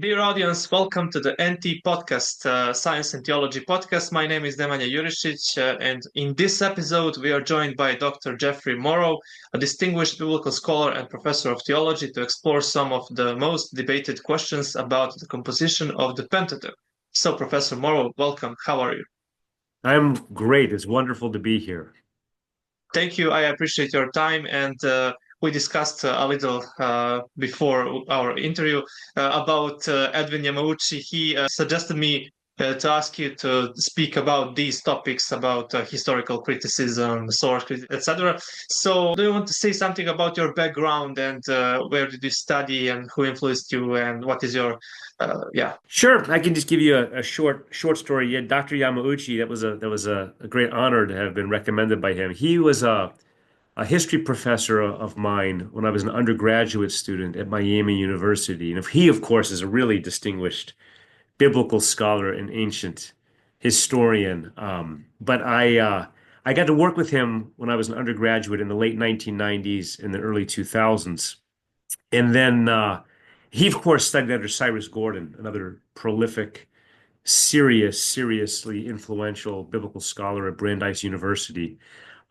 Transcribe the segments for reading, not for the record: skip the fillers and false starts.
Dear audience, welcome to the NT Podkast, Science and Theology podcast. My name is Nemanja Jurisic, and in this episode, we are joined by Dr. Jeffrey Morrow, a distinguished biblical scholar and professor of theology, to explore some of the most debated questions about the composition of the Pentateuch. So, Professor Morrow, welcome. How are you? I'm great. It's wonderful to be here. Thank you. I appreciate your time. And we discussed a little before our interview about Edwin Yamauchi. He suggested me to ask you to speak about these topics about historical criticism, source criticism, etc. So, do you want to say something about your background and where did you study and who influenced you and what is your, yeah. Sure, I can just give you a short story. Yeah, Dr. Yamauchi, that was a great honor to have been recommended by him. He was a history professor of mine when I was an undergraduate student at Miami University. And he, of course, is a really distinguished biblical scholar and ancient historian. But I got to work with him when I was an undergraduate in the late 1990s and the early 2000s. And then he, of course, studied under Cyrus Gordon, another prolific, seriously influential biblical scholar at Brandeis University.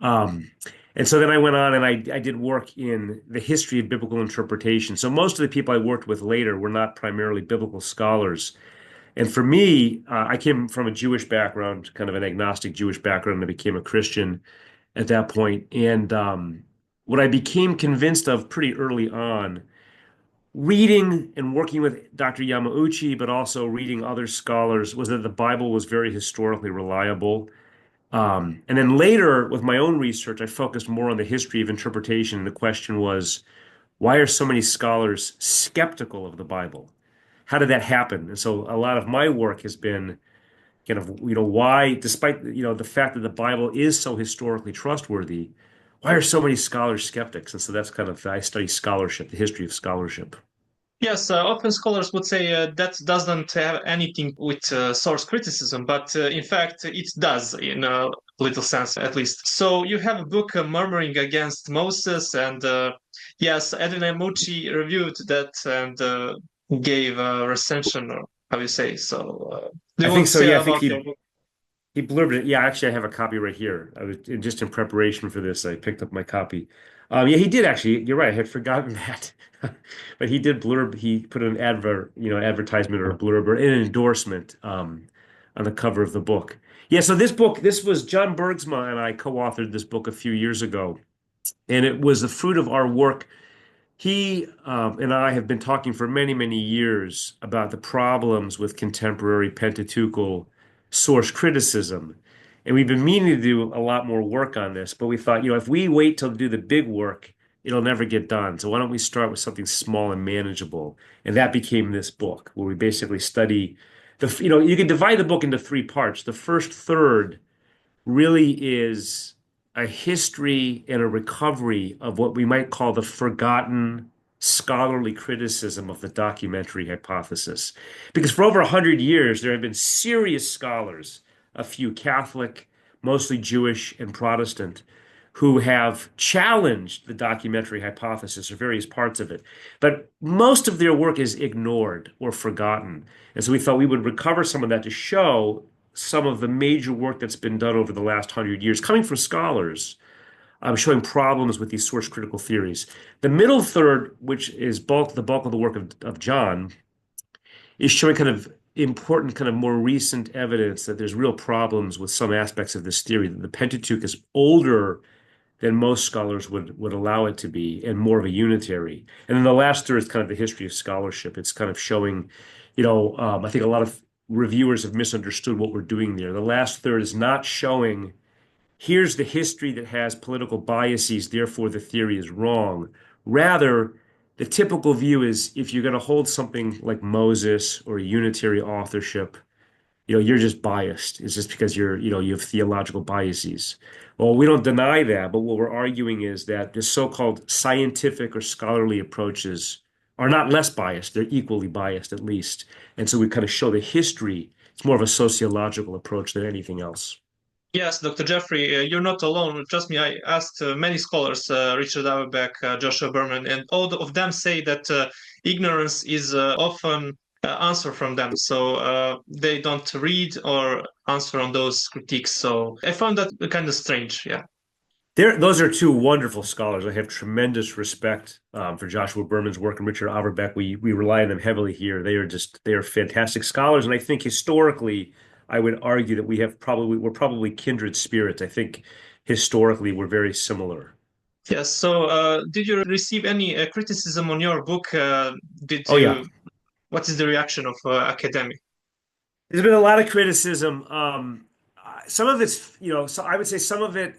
Um, and so then I went on and I did work in the history of biblical interpretation. So most of the people I worked with later were not primarily biblical scholars. And for me, I came from a Jewish background, kind of an agnostic Jewish background, and I became a Christian at that point. And what I became convinced of pretty early on reading and working with Dr. Yamauchi, but also reading other scholars, was that the Bible was very historically reliable. And then later, with my own research, I focused more on the history of interpretation. And the question was, why are so many scholars skeptical of the Bible? How did that happen? And so a lot of my work has been kind of, why, despite, the fact that the Bible is so historically trustworthy, why are so many scholars skeptics? And so that's kind of, I study scholarship, the history of scholarship. Yes, often scholars would say that doesn't have anything with source criticism, but in fact it does in a little sense at least. So you have a book, Murmuring Against Moses, and yes, Edwin Amucci reviewed that and gave a recension, or how you say. So do I you want think to so. say Yeah, I think about your book? he blurbed it. Yeah, actually, I have a copy right here. I was just in preparation for this. I picked up my copy. Yeah, he did actually. You're right. I had forgotten that, but he did blurb. He put an advertisement or a blurb or an endorsement on the cover of the book. Yeah. So this was John Bergsma and I co-authored this book a few years ago, and it was the fruit of our work. He and I have been talking for many years about the problems with contemporary Pentateuchal source criticism. And we've been meaning to do a lot more work on this, but we thought, if we wait till to do the big work, it'll never get done. So why don't we start with something small and manageable? And that became this book, where we basically study you can divide the book into three parts. The first third really is a history and a recovery of what we might call the forgotten scholarly criticism of the documentary hypothesis. Because for over 100 years, there have been serious scholars, a few Catholic, mostly Jewish and Protestant, who have challenged the documentary hypothesis or various parts of it. But most of their work is ignored or forgotten. And so we thought we would recover some of that to show some of the major work that's been done over the last 100 years, coming from scholars, showing problems with these source critical theories. The middle third, which is the bulk of the work of John, is showing kind of important, kind of more recent evidence that there's real problems with some aspects of this theory, that the Pentateuch is older than most scholars would allow it to be, and more of a unitary. And then the last third is kind of the history of scholarship. It's kind of showing, I think a lot of reviewers have misunderstood what we're doing there. The last third is not showing, here's the history that has political biases, therefore the theory is wrong. Rather, the typical view is if you're going to hold something like Moses or unitary authorship, you're just biased. It's just because you have theological biases. Well, we don't deny that, but what we're arguing is that the so-called scientific or scholarly approaches are not less biased. They're equally biased, at least. And so we kind of show the history. It's more of a sociological approach than anything else. Yes, Dr. Jeffrey, you're not alone. Trust me, I asked many scholars, Richard Auerbach, Joshua Berman, and all of them say that ignorance is often answer from them. So they don't read or answer on those critiques. So I found that kind of strange. Yeah. Those are two wonderful scholars. I have tremendous respect for Joshua Berman's work and Richard Auerbach. We rely on them heavily here. They are fantastic scholars, and I think historically, I would argue that we're probably kindred spirits. I think historically we're very similar. Yes. So did you receive any criticism on your book? Did Oh yeah, you? What is the reaction of academic? there's been a lot of criticism. Some of it's, so I would say some of it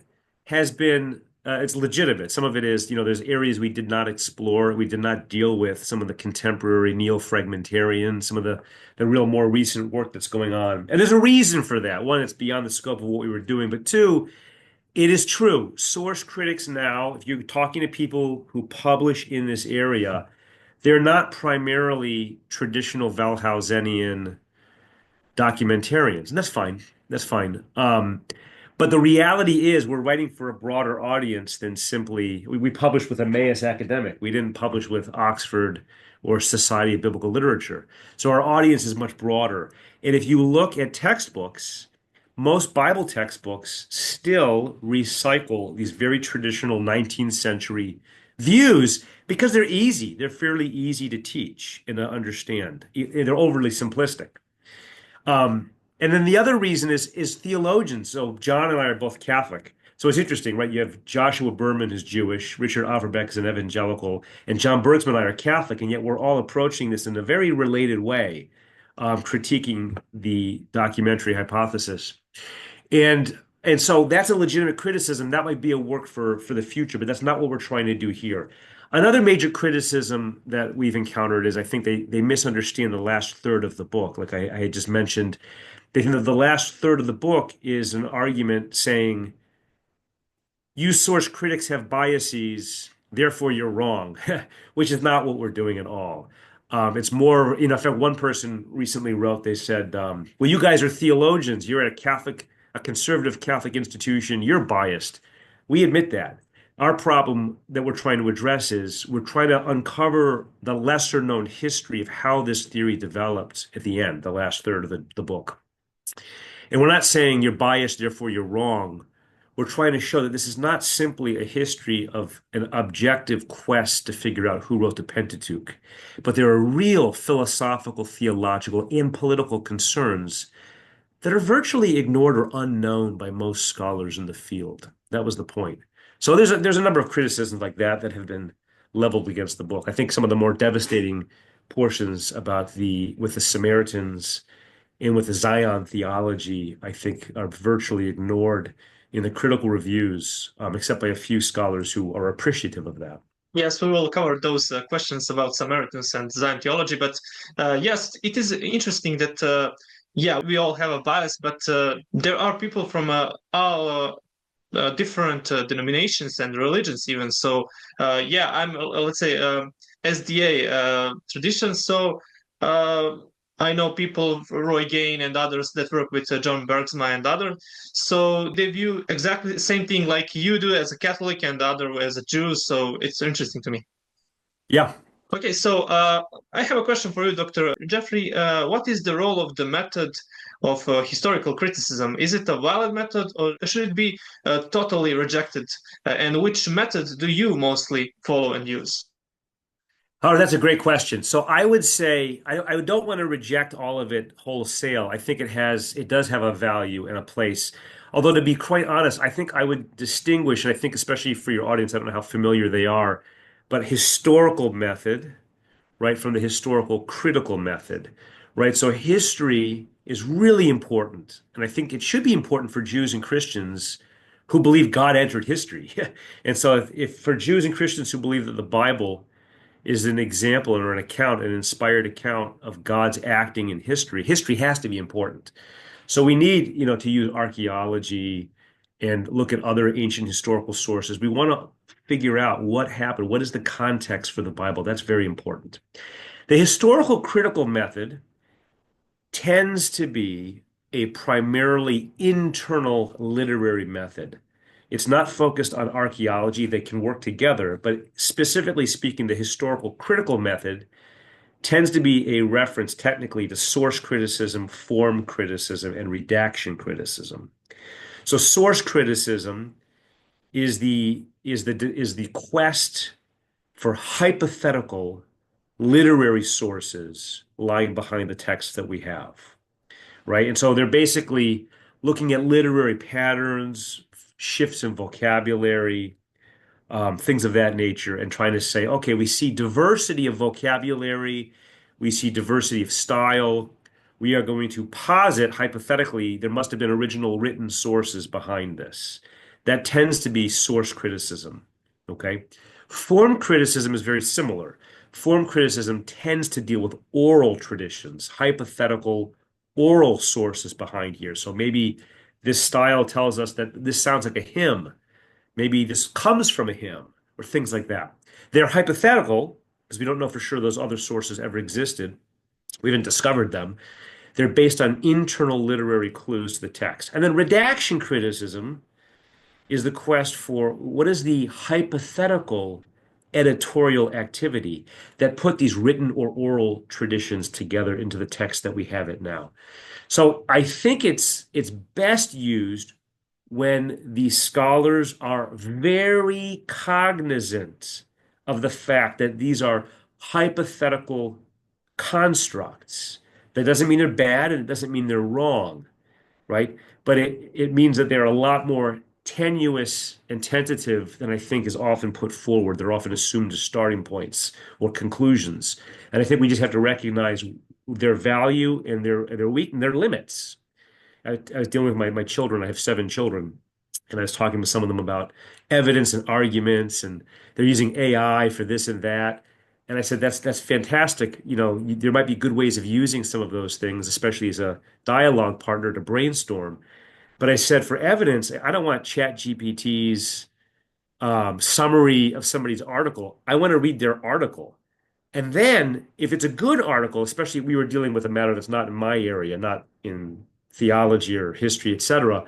has been, it's legitimate. Some of it is, there's areas we did not explore, we did not deal with some of the contemporary neo-fragmentarian, some of the real more recent work that's going on. And there's a reason for that. One, it's beyond the scope of what we were doing. But two, it is true. Source critics now, if you're talking to people who publish in this area, they're not primarily traditional Wellhausian documentarians, and that's fine. That's fine. But the reality is, we're writing for a broader audience than simply we published with Emmaus Academic. We didn't publish with Oxford or Society of Biblical Literature. So our audience is much broader. And if you look at textbooks, most Bible textbooks still recycle these very traditional 19th century views because they're easy. They're fairly easy to teach and to understand. They're overly simplistic. Um, and then the other reason is theologians. So John and I are both Catholic. So it's interesting, right? You have Joshua Berman who's Jewish, Richard Auerbach is an evangelical, and John Bergsman and I are Catholic, and yet we're all approaching this in a very related way, critiquing the documentary hypothesis. And so that's a legitimate criticism. That might be a work for the future, but that's not what we're trying to do here. Another major criticism that we've encountered is I think they misunderstand the last third of the book. Like I had just mentioned, they think that the last third of the book is an argument saying, you source critics have biases, therefore you're wrong, which is not what we're doing at all. It's more, in fact, one person recently wrote, they said, well, you guys are theologians. You're at a conservative Catholic institution. You're biased. We admit that. Our problem that we're trying to address is we're trying to uncover the lesser known history of how this theory developed at the end, the last third of the book. And we're not saying you're biased, therefore you're wrong. We're trying to show that this is not simply a history of an objective quest to figure out who wrote the Pentateuch, but there are real philosophical, theological, and political concerns that are virtually ignored or unknown by most scholars in the field. That was the point. So there's a number of criticisms like that have been leveled against the book. I think some of the more devastating portions about with the Samaritans and with the Zion theology, I think, are virtually ignored in the critical reviews, except by a few scholars who are appreciative of that. Yes, we will cover those questions about Samaritans and Zion theology. But yes, it is interesting that, yeah, we all have a bias, but there are people from all different denominations and religions even. So yeah, I'm let's say SDA tradition. So I know people, Roy Gain and others that work with John Bergsma and others. So they view exactly the same thing like you do as a Catholic and the other as a Jew. So it's interesting to me. Yeah. Okay, so I have a question for you, Dr. Jeffrey. What is the role of the method of historical criticism? Is it a valid method or should it be totally rejected? And which method do you mostly follow and use? Oh, that's a great question. So I would say I don't want to reject all of it wholesale. I think it does have a value and a place. Although to be quite honest, I think I would distinguish, and I think especially for your audience, I don't know how familiar they are, but historical method, right, from the historical critical method, right? So history is really important, and I think it should be important for Jews and Christians who believe God entered history. And so if for Jews and Christians who believe that the Bible is an example or an account, an inspired account of God's acting in history. History has to be important. So we need, to use archaeology and look at other ancient historical sources. We want to figure out what happened. What is the context for the Bible? That's very important. The historical critical method tends to be a primarily internal literary method. It's not focused on archaeology. They can work together, but specifically speaking, the historical critical method tends to be a reference technically to source criticism, form criticism, and redaction criticism. So source criticism is the quest for hypothetical literary sources lying behind the text that we have, right? And so they're basically looking at literary patterns, shifts in vocabulary, things of that nature, and trying to say, okay, we see diversity of vocabulary, we see diversity of style. We are going to posit, hypothetically, there must have been original written sources behind this. That tends to be source criticism, okay? Form criticism is very similar. Form criticism tends to deal with oral traditions, hypothetical oral sources behind here. So maybe this style tells us that this sounds like a hymn. Maybe this comes from a hymn or things like that. They're hypothetical because we don't know for sure those other sources ever existed. We haven't discovered them. They're based on internal literary clues to the text. And then redaction criticism is the quest for what is the hypothetical editorial activity that put these written or oral traditions together into the text that we have it now. So I think it's best used when these scholars are very cognizant of the fact that these are hypothetical constructs. That doesn't mean they're bad and it doesn't mean they're wrong, right? But it means that they're a lot more tenuous and tentative than I think is often put forward. They're often assumed as starting points or conclusions. And I think we just have to recognize their value and their weak and their limits. I was dealing with my children. I have 7 children, and I was talking to some of them about evidence and arguments, and they're using AI for this and that. And I said, that's fantastic. There might be good ways of using some of those things, especially as a dialogue partner to brainstorm. But I said, for evidence, I don't want ChatGPT's summary of somebody's article. I want to read their article. And then, if it's a good article, especially we were dealing with a matter that's not in my area, not in theology or history, etc.,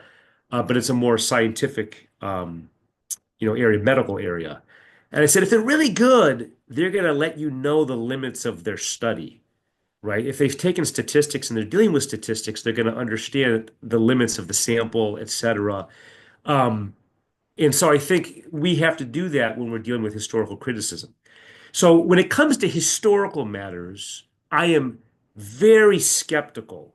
but it's a more scientific, area, medical area. And I said, if they're really good, they're going to let you know the limits of their study, right? If they've taken statistics and they're dealing with statistics, they're going to understand the limits of the sample, etc. And so I think we have to do that when we're dealing with historical criticism. So when it comes to historical matters, I am very skeptical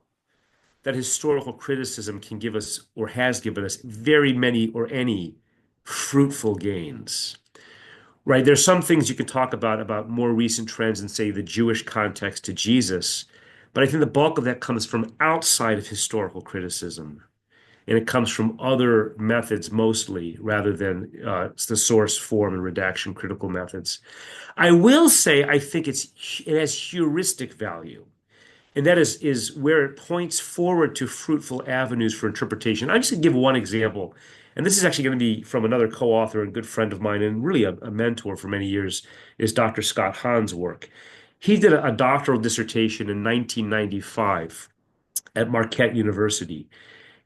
that historical criticism can give us or has given us very many or any fruitful gains. Right? There's some things you can talk about more recent trends and say the Jewish context to Jesus, but I think the bulk of that comes from outside of historical criticism. And it comes from other methods mostly, rather than the source, form, and redaction critical methods. I will say I think it has heuristic value, and that is where it points forward to fruitful avenues for interpretation. I'm just going to give one example, and this is actually going to be from another co-author and good friend of mine, and really a mentor for many years, is Dr. Scott Hahn's work. He did a doctoral dissertation in 1995 at Marquette University,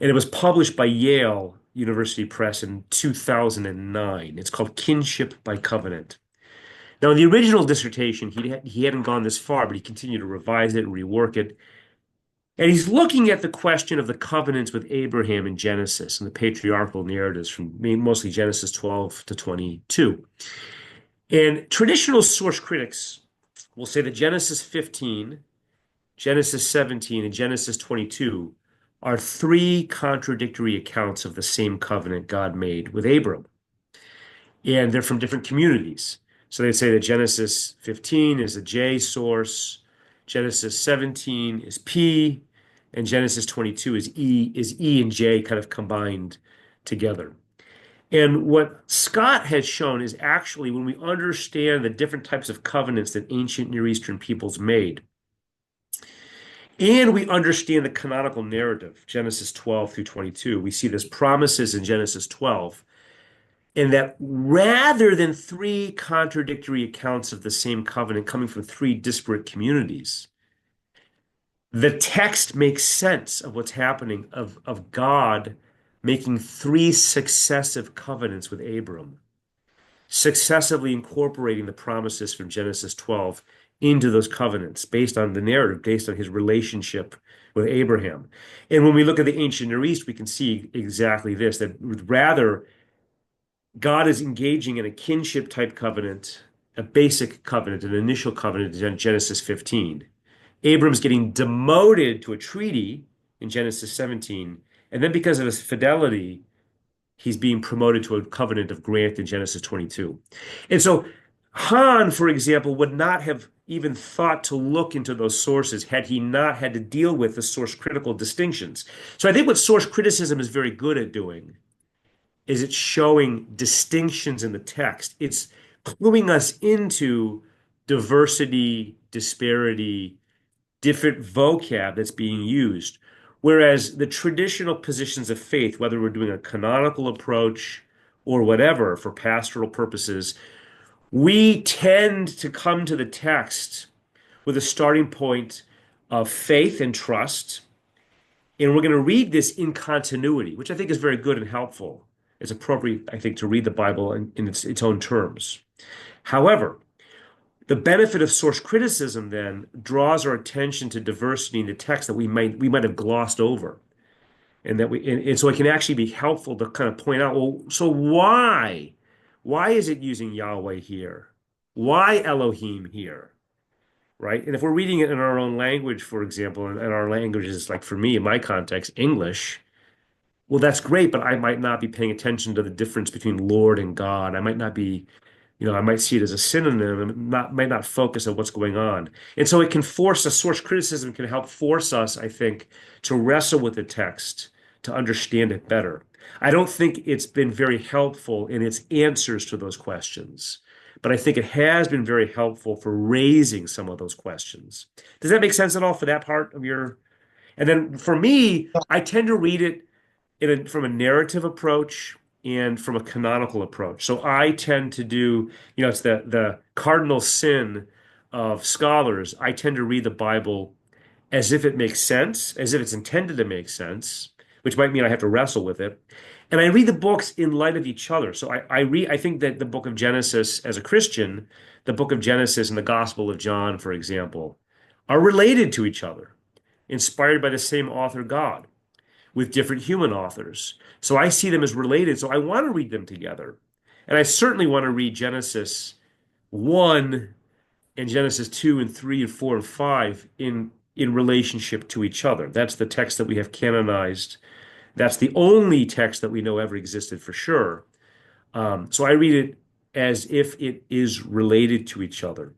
and it was published by Yale University Press in 2009. It's called Kinship by Covenant. Now, in the original dissertation, he hadn't gone this far, but he continued to revise it and rework it. And he's looking at the question of the covenants with Abraham in Genesis and the patriarchal narratives from mostly Genesis 12 to 22. And traditional source critics will say that Genesis 15, Genesis 17, and Genesis 22 are 3 contradictory accounts of the same covenant God made with Abram. And they're from different communities. So they'd say that Genesis 15 is a J source, Genesis 17 is P, and Genesis 22 is E and J kind of combined together. And what Scott has shown is actually when we understand the different types of covenants that ancient Near Eastern peoples made, and we understand the canonical narrative, Genesis 12 through 22, we see there's promises in Genesis 12, and that rather than 3 contradictory accounts of the same covenant coming from 3 disparate communities, the text makes sense of what's happening, of God making 3 successive covenants with Abram, successively incorporating the promises from Genesis 12 into those covenants based on the narrative, based on his relationship with Abraham. And when we look at the ancient Near East, we can see exactly this, that rather God is engaging in a kinship type covenant, a basic covenant, an initial covenant in Genesis 15. Abram's getting demoted to a treaty in Genesis 17. And then because of his fidelity, he's being promoted to a covenant of grant in Genesis 22. And so Han, for example, would not have even thought to look into those sources had he not had to deal with the source critical distinctions. So I think what source criticism is very good at doing is it's showing distinctions in the text. It's cluing us into diversity, disparity, different vocab that's being used. Whereas the traditional positions of faith, whether we're doing a canonical approach or whatever for pastoral purposes, we tend to come to the text with a starting point of faith and trust. And we're going to read this in continuity, which I think is very good and helpful. It's appropriate, I think, to read the Bible in its own terms. However, the benefit of source criticism then draws our attention to diversity in the text that we might have glossed over. And so it can actually be helpful to kind of point out, well, so why? Why is it using Yahweh here? Why Elohim here? Right? And if we're reading it in our own language, for example, and our language is like for me, in my context, English, well, that's great, but I might not be paying attention to the difference between Lord and God. I might not be, I might see it as a synonym and might not focus on what's going on. And so it can force us, source criticism can help force us, I think, to wrestle with the text, to understand it better. I don't think it's been very helpful in its answers to those questions, but I think it has been very helpful for raising some of those questions. Does that make sense at all for that part of your? And then for me, I tend to read it from a narrative approach and from a canonical approach. So I tend to do, it's the cardinal sin of scholars. I tend to read the Bible as if it makes sense, as if it's intended to make sense, which might mean I have to wrestle with it. And I read the books in light of each other. So I think that the book of Genesis, as a Christian, the book of Genesis and the Gospel of John, for example, are related to each other, inspired by the same author, God, with different human authors. So I see them as related. So I want to read them together. And I certainly want to read Genesis 1 and Genesis 2 and 3 and 4 and 5 in relationship to each other. That's the text that we have canonized. That's the only text that we know ever existed for sure. So I read it as if it is related to each other.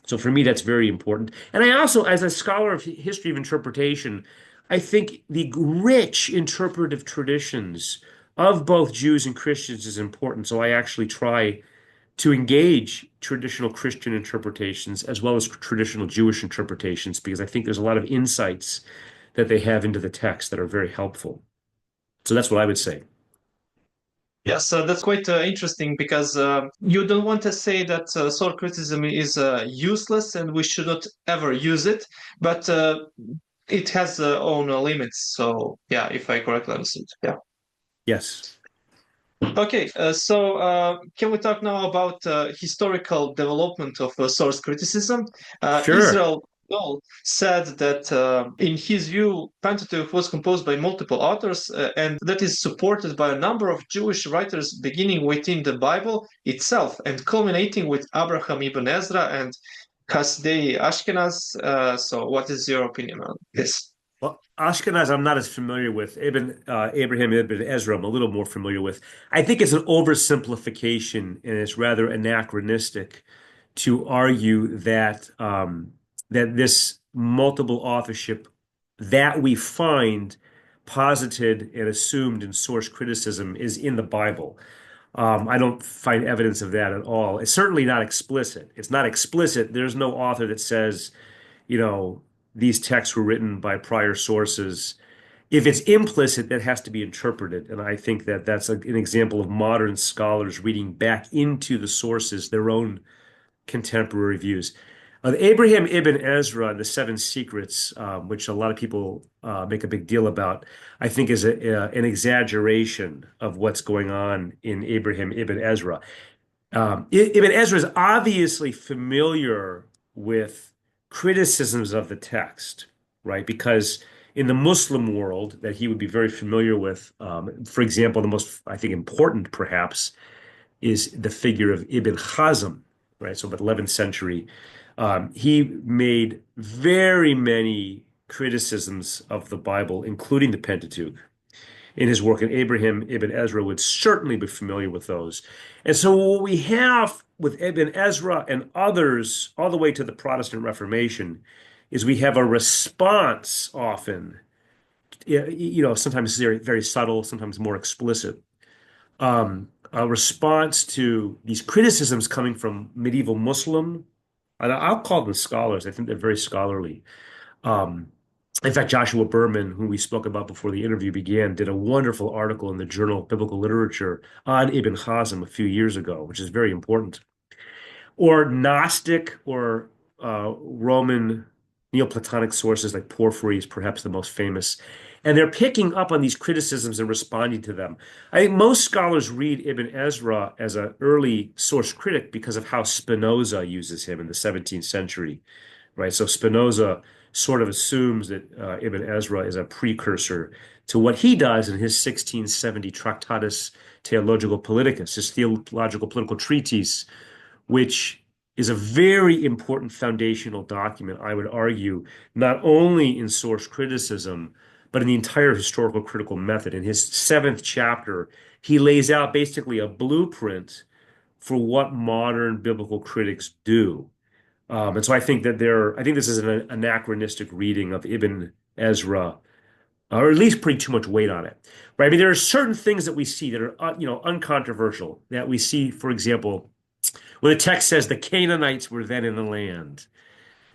So for me, that's very important. And I also, as a scholar of history of interpretation, I think the rich interpretive traditions of both Jews and Christians is important. So I actually try to engage traditional Christian interpretations as well as traditional Jewish interpretations, because I think there's a lot of insights that they have into the text that are very helpful. So that's what I would say. Yes, that's quite interesting because you don't want to say that source criticism is useless and we should not ever use it, but it has own limits. So yeah, if I correctly understood, yeah. Yes. Okay, so can we talk now about historical development of source criticism? Sure. Israel said that in his view, Pentateuch was composed by multiple authors, and that is supported by a number of Jewish writers beginning within the Bible itself and culminating with Abraham ibn Ezra and Hasidei Ashkenaz. So what is your opinion on this? Well, Ashkenaz, I'm not as familiar with. Abraham ibn Ezra, I'm a little more familiar with. I think it's an oversimplification and it's rather anachronistic to argue that that this multiple authorship that we find posited and assumed in source criticism is in the Bible. I don't find evidence of that at all. It's certainly not explicit. It's not explicit. There's no author that says, you know, these texts were written by prior sources. If it's implicit, that has to be interpreted. And I think that that's an example of modern scholars reading back into the sources, their own contemporary views. Abraham ibn Ezra and the Seven Secrets, which a lot of people make a big deal about, I think is an exaggeration of what's going on in Abraham ibn Ezra. Ibn Ezra is obviously familiar with criticisms of the text, right? Because in the Muslim world that he would be very familiar with, for example, the most, I think, important perhaps is the figure of Ibn Hazm, right? So, about 11th century, he made very many criticisms of the Bible, including the Pentateuch, in his work. And Abraham ibn Ezra would certainly be familiar with those. And so, what we have with Ibn Ezra and others, all the way to the Protestant Reformation, is we have a response often, sometimes very, very subtle, sometimes more explicit, a response to these criticisms coming from medieval Muslim, and I'll call them scholars. I think they're very scholarly. Um, in fact, Joshua Berman, who we spoke about before the interview began, did a wonderful article in the Journal of Biblical Literature on Ibn Hazm a few years ago, which is very important. Or Gnostic or Roman Neoplatonic sources like Porphyry is perhaps the most famous. And they're picking up on these criticisms and responding to them. I think most scholars read Ibn Ezra as an early source critic because of how Spinoza uses him in the 17th century, right? So Spinoza sort of assumes that Ibn Ezra is a precursor to what he does in his 1670 Tractatus Theologico Politicus, his theological political treatise, which is a very important foundational document, I would argue, not only in source criticism, but in the entire historical critical method. In his 7th chapter, he lays out basically a blueprint for what modern biblical critics do. And so I think I think this is an anachronistic reading of Ibn Ezra, or at least putting too much weight on it, right? I mean, there are certain things that we see that are, uncontroversial, that we see, for example, when the text says the Canaanites were then in the land,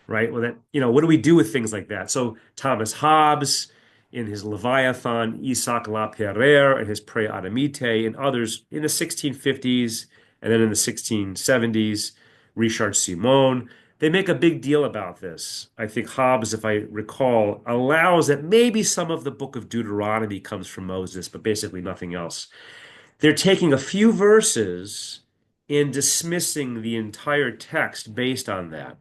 right? Well, what do we do with things like that? So Thomas Hobbes in his Leviathan, Isaac Laperere in his Pre Adamite, and others in the 1650s, and then in the 1670s, Richard Simon, they make a big deal about this. I think Hobbes, if I recall, allows that maybe some of the book of Deuteronomy comes from Moses, but basically nothing else. They're taking a few verses and dismissing the entire text based on that.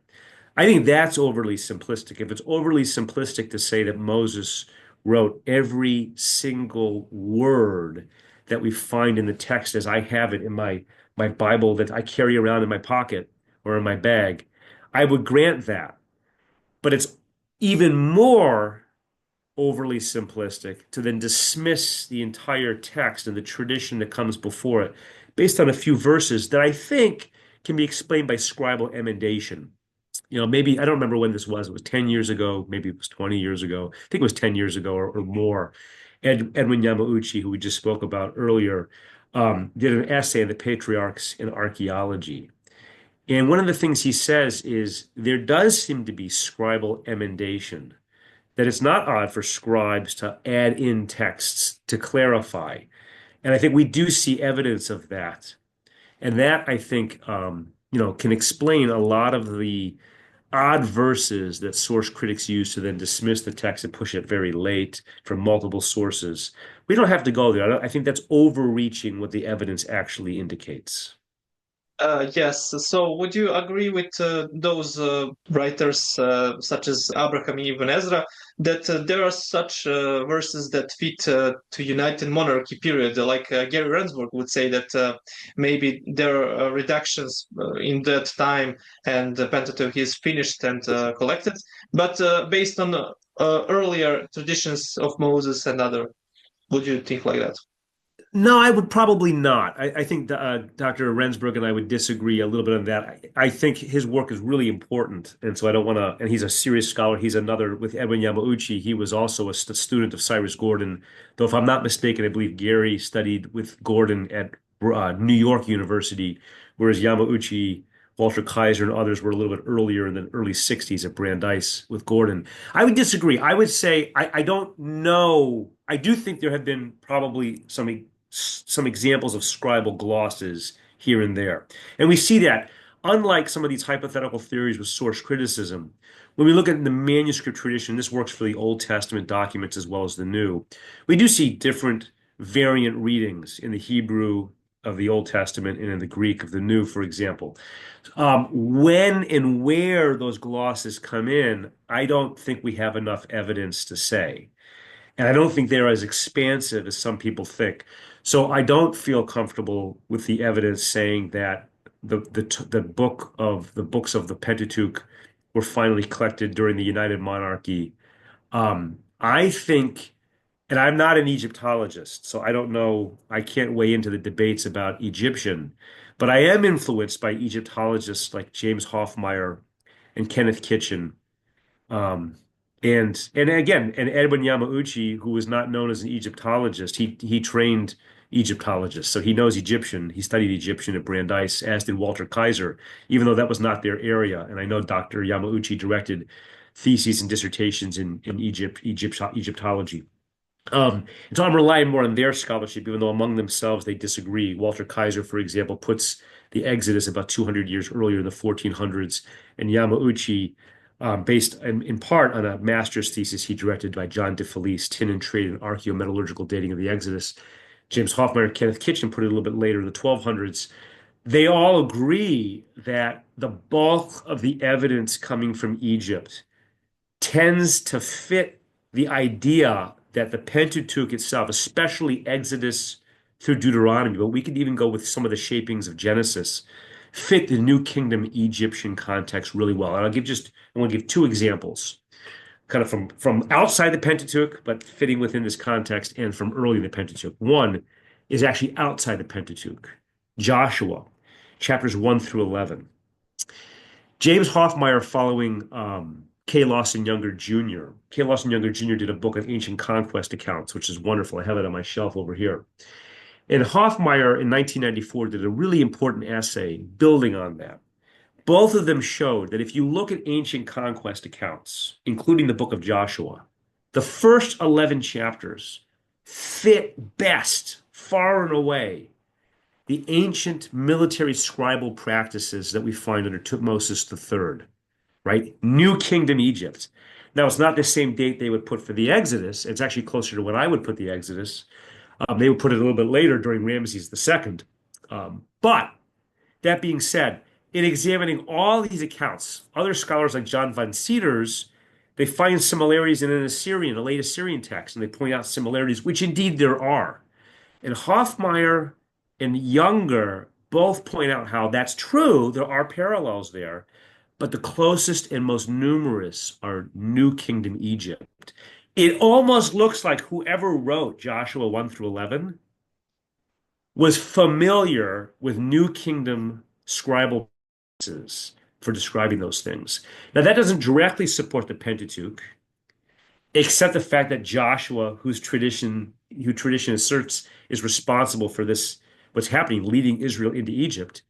I think that's overly simplistic. If it's overly simplistic to say that Moses wrote every single word that we find in the text as I have it in my Bible that I carry around in my pocket or in my bag, I would grant that. But it's even more overly simplistic to then dismiss the entire text and the tradition that comes before it based on a few verses that I think can be explained by scribal emendation. Maybe I don't remember when this was. It was 10 years ago, maybe it was 20 years ago. I think it was 10 years ago or more. Edwin Yamauchi, who we just spoke about earlier, did an essay on the patriarchs in archaeology. And one of the things he says is there does seem to be scribal emendation, that it's not odd for scribes to add in texts to clarify. And I think we do see evidence of that. And that, I think, can explain a lot of the odd verses that source critics use to then dismiss the text and push it very late from multiple sources. We don't have to go there. I think that's overreaching what the evidence actually indicates. Yes. So, would you agree with those writers, such as Abraham Ibn Ezra, that there are such verses that fit to United Monarchy period? Like Gary Rensborg would say that maybe there are redactions in that time, and the Pentateuch is finished and collected, but based on earlier traditions of Moses and other. Would you think like that? No, I would probably not. I think Dr. Rensburg and I would disagree a little bit on that. I think his work is really important, and so I don't want to. And he's a serious scholar. He's another with Edwin Yamauchi. He was also a student of Cyrus Gordon, though if I'm not mistaken, I believe Gary studied with Gordon at New York University, whereas Yamauchi, Walter Kaiser, and others were a little bit earlier in the early '60s at Brandeis with Gordon. I would disagree. I would say I don't know. I do think there have been probably some examples of scribal glosses here and there. And we see that, unlike some of these hypothetical theories with source criticism, when we look at the manuscript tradition, this works for the Old Testament documents as well as the New, we do see different variant readings in the Hebrew of the Old Testament and in the Greek of the New, for example. When and where those glosses come in, I don't think we have enough evidence to say. And I don't think they're as expansive as some people think. So I don't feel comfortable with the evidence saying that the books of the Pentateuch were finally collected during the United Monarchy. I think, and I'm not an Egyptologist, so I don't know, I can't weigh into the debates about Egyptian, but I am influenced by Egyptologists like James Hoffmeyer and Kenneth Kitchen. Um, and again, and Edwin Yamauchi, who was not known as an Egyptologist, he trained Egyptologists, so he knows Egyptian. He studied Egyptian at Brandeis, as did Walter Kaiser, even though that was not their area. And I know Dr. Yamauchi directed theses and dissertations in Egyptology. And so I'm relying more on their scholarship, even though among themselves they disagree. Walter Kaiser, for example, puts the Exodus about 200 years earlier in the 1400s, and Yamauchi, based in part on a master's thesis he directed by John DeFelice, Tin and Trade and Archaeometallurgical Dating of the Exodus. James Hoffmeyer, Kenneth Kitchen put it a little bit later in the 1200s. They all agree that the bulk of the evidence coming from Egypt tends to fit the idea that the Pentateuch itself, especially Exodus through Deuteronomy, but we could even go with some of the shapings of Genesis, fit the New Kingdom Egyptian context really well. And I want to give two examples, kind of from outside the Pentateuch, but fitting within this context, and from early in the Pentateuch. One is actually outside the Pentateuch, Joshua, chapters 1 through 11. James Hoffmeyer, following K. Lawson Younger Jr. K. Lawson Younger Jr. did a book on ancient conquest accounts, which is wonderful. I have it on my shelf over here. And Hoffmeyer in 1994 did a really important essay building on that. Both of them showed that if you look at ancient conquest accounts, including the book of Joshua, the first 11 chapters fit best, far and away, the ancient military scribal practices that we find under Tutmosis III, right? New Kingdom Egypt. Now, it's not the same date they would put for the Exodus. It's actually closer to what I would put the Exodus. They would put it a little bit later during Ramses II. But that being said, in examining all these accounts, other scholars like John von Cedars, they find similarities in a late Assyrian text, and they point out similarities, which indeed there are. And Hoffmeyer and Younger both point out how that's true. There are parallels there, but the closest and most numerous are New Kingdom Egypt. It almost looks like whoever wrote Joshua 1 through 11 was familiar with New Kingdom scribal practices for describing those things. Now, that doesn't directly support the Pentateuch, except the fact that Joshua, who tradition asserts is responsible for this, what's happening, leading Israel into Egypt,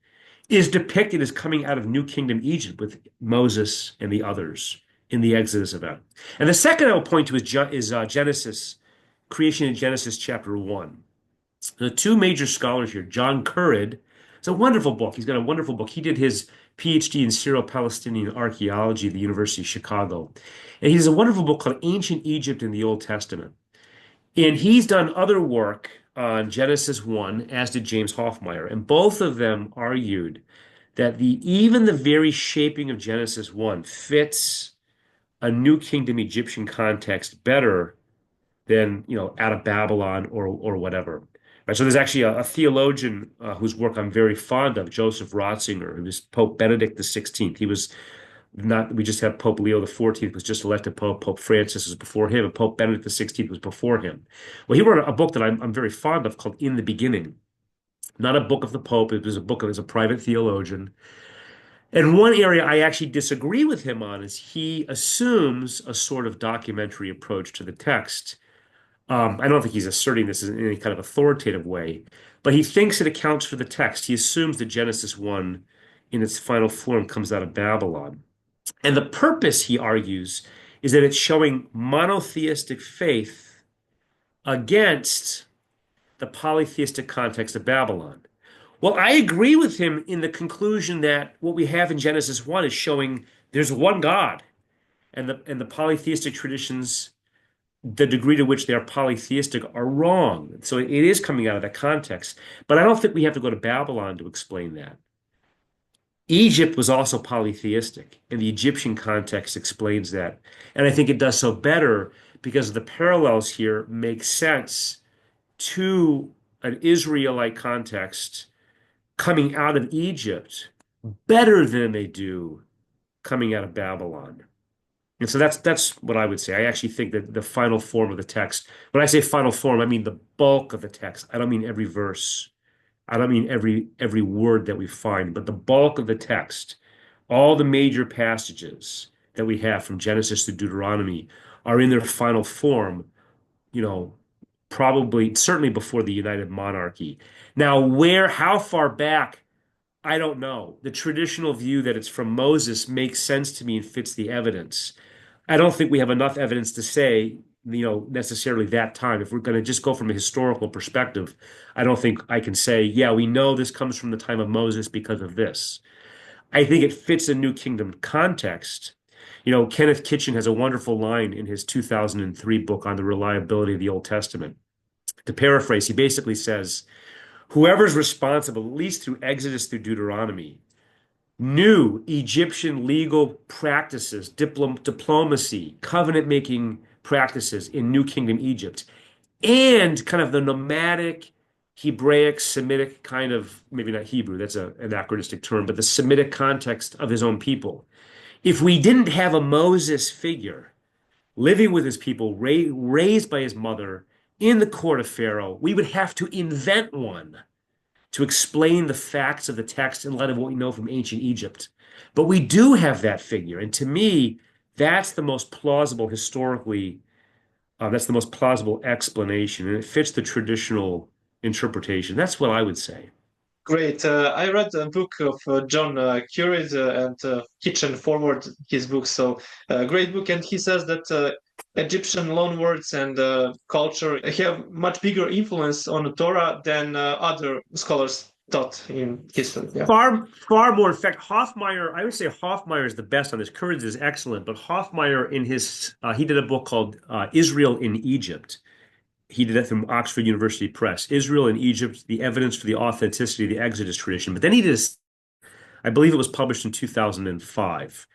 is depicted as coming out of New Kingdom Egypt with Moses and the others in the Exodus event. And the second I will point to is Genesis, creation in Genesis chapter 1. The two major scholars here, John Currid, it's a wonderful book. He's got a wonderful book. He did his PhD in Syro-Palestinian archaeology at the University of Chicago. And he has a wonderful book called Ancient Egypt in the Old Testament. And he's done other work on Genesis 1, as did James Hoffmeyer. And both of them argued that even the very shaping of Genesis 1 fits a New Kingdom Egyptian context better than, out of Babylon or whatever. Right, so there's actually a theologian whose work I'm very fond of, Joseph Ratzinger, who was Pope Benedict XVI. He was not, we just have Pope Leo XIV was just elected Pope. Pope Francis was before him, and Pope Benedict XVI was before him. Well, he wrote a book that I'm very fond of called In the Beginning. Not a book of the Pope. It was a book as a private theologian. And one area I actually disagree with him on is he assumes a sort of documentary approach to the text. I don't think he's asserting this in any kind of authoritative way, but he thinks it accounts for the text. He assumes that Genesis 1 in its final form comes out of Babylon. And the purpose, he argues, is that it's showing monotheistic faith against the polytheistic context of Babylon. Well, I agree with him in the conclusion that what we have in Genesis 1 is showing there's one God, and the polytheistic traditions the degree to which they are polytheistic are wrong. So it is coming out of that context. But I don't think we have to go to Babylon to explain that. Egypt was also polytheistic, and the Egyptian context explains that. And I think it does so better because the parallels here make sense to an Israelite context coming out of Egypt better than they do coming out of Babylon. And so that's what I would say. I actually think that the final form of the text, when I say final form, I mean the bulk of the text. I don't mean every verse. I don't mean every word that we find, but the bulk of the text, all the major passages that we have from Genesis to Deuteronomy are in their final form, you know, probably certainly before the United Monarchy. Now, how far back, I don't know. The traditional view that it's from Moses makes sense to me and fits the evidence. I don't think we have enough evidence to say, necessarily that time. If we're going to just go from a historical perspective, I don't think I can say, yeah, we know this comes from the time of Moses because of this. I think it fits a New Kingdom context. Kenneth Kitchen has a wonderful line in his 2003 book on the reliability of the Old Testament. To paraphrase, he basically says, whoever's responsible, at least through Exodus through Deuteronomy, new Egyptian legal practices, diplomacy, covenant making practices in New Kingdom Egypt, and kind of the nomadic Hebraic, Semitic kind of, maybe not Hebrew, that's an anachronistic term, but the Semitic context of his own people. If we didn't have a Moses figure living with his people, raised by his mother in the court of Pharaoh, we would have to invent one to explain the facts of the text in light of what we know from ancient Egypt. But we do have that figure. And to me, that's the most plausible historically, that's the most plausible explanation. And it fits the traditional interpretation. That's what I would say. Great. I read a book of John Currid and Kitchen forward his book. So great book. And he says that Egyptian loanwords and culture have much bigger influence on the Torah than other scholars thought in history. Yeah. Far more. In fact, Hoffmeyer, I would say Hoffmeyer is the best on this. Currid is excellent, but Hoffmeyer he did a book called Israel in Egypt. He did that from Oxford University Press. Israel and Egypt, the evidence for the authenticity of the Exodus tradition. But then he did, I believe it was published in 2005.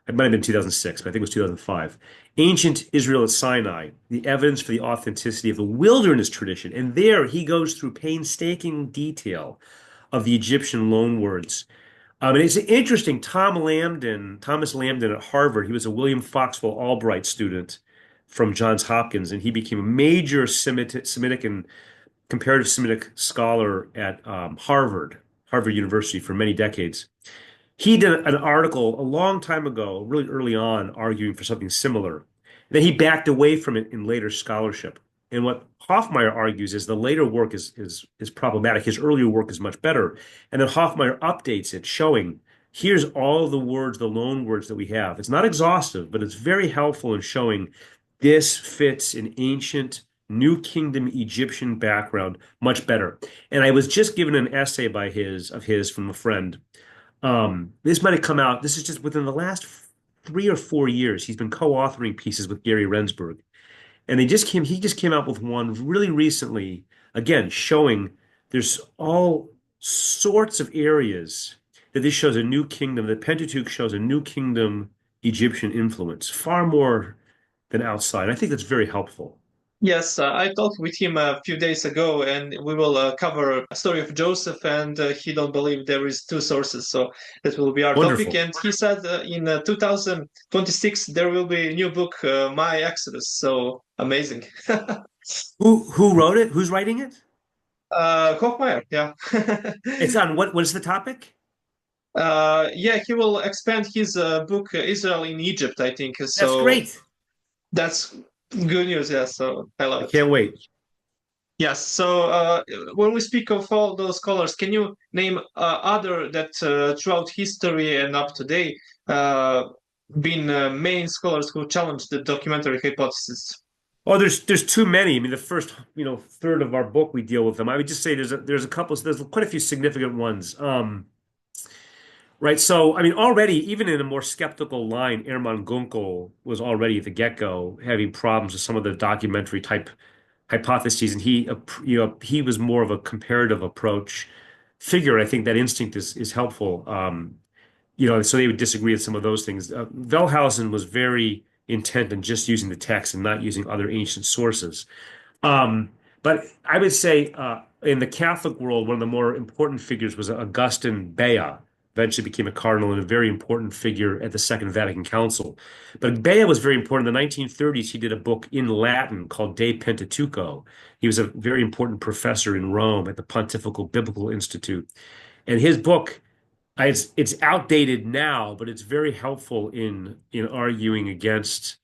It might have been 2006, but I think it was 2005. Ancient Israel at Sinai, the evidence for the authenticity of the wilderness tradition. And there he goes through painstaking detail of the Egyptian loanwords. And it's interesting, Thomas Lambden at Harvard, he was a William Foxwell Albright student from Johns Hopkins, and he became a major Semitic and comparative Semitic scholar at Harvard University for many decades. He did an article a long time ago, really early on, arguing for something similar. Then he backed away from it in later scholarship. And what Hoffmeyer argues is the later work is problematic. His earlier work is much better. And then Hoffmeyer updates it, showing here's all the words, the loan words that we have. It's not exhaustive, but it's very helpful in showing this fits an ancient New Kingdom Egyptian background much better. And I was just given an essay of his from a friend. This might have come out. This is just within the last 3 or 4 years. He's been co-authoring pieces with Gary Rensborg, and he just came out with one really recently, again, showing there's all sorts of areas that this shows a new kingdom. The Pentateuch shows a new kingdom Egyptian influence, far more than outside. I think that's very helpful. Yes, I talked with him a few days ago, and we will cover a story of Joseph, and he don't believe there is two sources, so that will be our topic. Wonderful. And he said in 2026 there will be a new book, My Exodus. So amazing. Who wrote it? Who's writing it? Hochmeyer, yeah. It's on what is the topic? Yeah, he will expand his book Israel in Egypt, I think. That's So great. that's good news. Yeah, so I love I it. can't wait. Yes. So when we speak of all those scholars, can you name other that throughout history and up to date been main scholars who challenged the documentary hypothesis? Oh, there's too many. I mean, the first third of our book we deal with them. I would just say there's quite a few significant ones. Right. So, I mean, already, even in a more skeptical line, Hermann Gunkel was already at the get-go having problems with some of the documentary type hypotheses, and he was more of a comparative approach figure. I think that instinct is helpful. So they would disagree with some of those things. Wellhausen was very intent on just using the text and not using other ancient sources. Um, but I would say in the Catholic world, one of the more important figures was Augustine Bea, eventually became a cardinal and a very important figure at the Second Vatican Council. But Bea was very important. In the 1930s, he did a book in Latin called De Pentateucho. He was a very important professor in Rome at the Pontifical Biblical Institute. And his book, it's outdated now, but it's very helpful in arguing against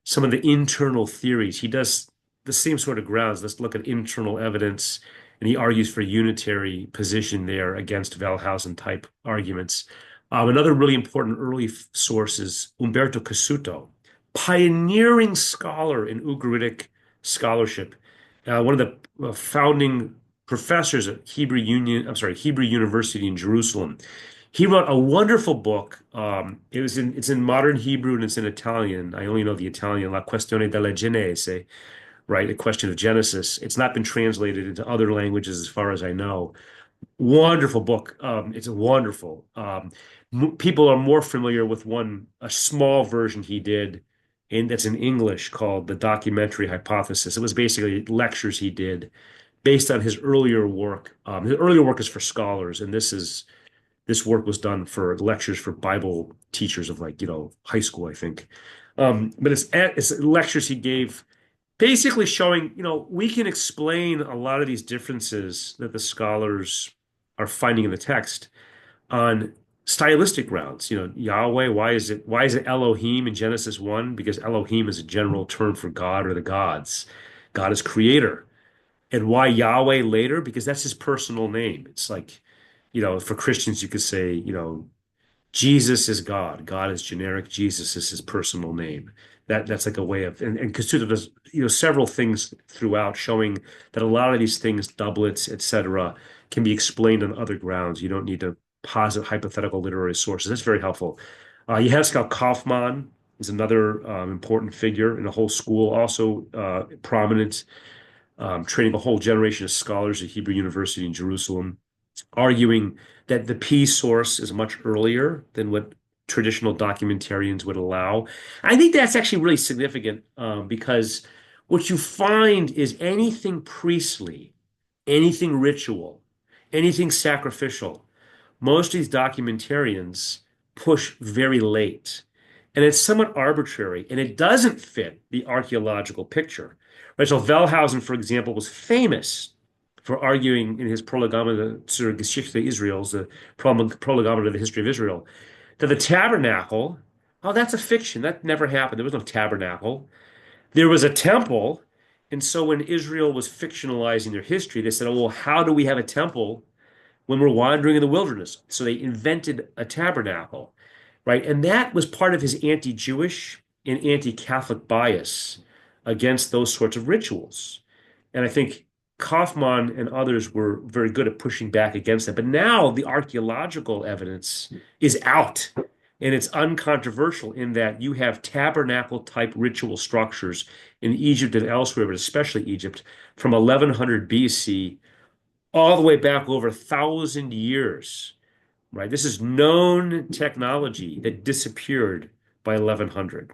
some of the internal theories. He does the same sort of grounds. Let's look at internal evidence, and he argues for a unitary position there against Wellhausen type arguments. Another really important early source is Umberto Cassuto, pioneering scholar in Ugaritic scholarship, one of the founding professors at Hebrew University in Jerusalem. He wrote a wonderful book. It's in modern Hebrew and it's in Italian. I only know the Italian, La questione della Genese, right? A question of Genesis. It's not been translated into other languages as far as I know. Wonderful book. It's wonderful. People are more familiar with a small version he did, and that's in English called The Documentary Hypothesis. It was basically lectures he did based on his earlier work. His earlier work is for scholars, and this work was done for lectures for Bible teachers of high school, I think. But it's lectures he gave basically showing, we can explain a lot of these differences that the scholars are finding in the text on stylistic grounds. Yahweh, why is it Elohim in Genesis 1? Because Elohim is a general term for God or the gods. God is creator. And why Yahweh later? Because that's his personal name. It's like, for Christians, you could say, Jesus is God. God is generic. Jesus is his personal name. That's like a way of, and Kasuta does, several things throughout showing that a lot of these things, doublets, etc., can be explained on other grounds. You don't need to posit hypothetical literary sources. That's very helpful. Yehezkel Calfman is another important figure in the whole school, also prominent, training a whole generation of scholars at Hebrew University in Jerusalem, arguing that the P source is much earlier than what traditional documentarians would allow. I think that's actually really significant because what you find is anything priestly, anything ritual, anything sacrificial, most of these documentarians push very late. And it's somewhat arbitrary, and it doesn't fit the archaeological picture. Right? So Wellhausen, for example, was famous for arguing in his Prolegomena zur Geschichte Israels, the Prolegomena of the history of Israel, that the tabernacle, oh, that's a fiction. That never happened. There was no tabernacle. There was a temple. And so when Israel was fictionalizing their history, they said, oh, well, how do we have a temple when we're wandering in the wilderness? So they invented a tabernacle, right? And that was part of his anti-Jewish and anti-Catholic bias against those sorts of rituals. And I think Kaufman and others were very good at pushing back against that. But now the archaeological evidence is out, and it's uncontroversial in that you have tabernacle type ritual structures in Egypt and elsewhere, but especially Egypt, from 1100 BC all the way back over 1,000 years, right? This is known technology that disappeared by 1100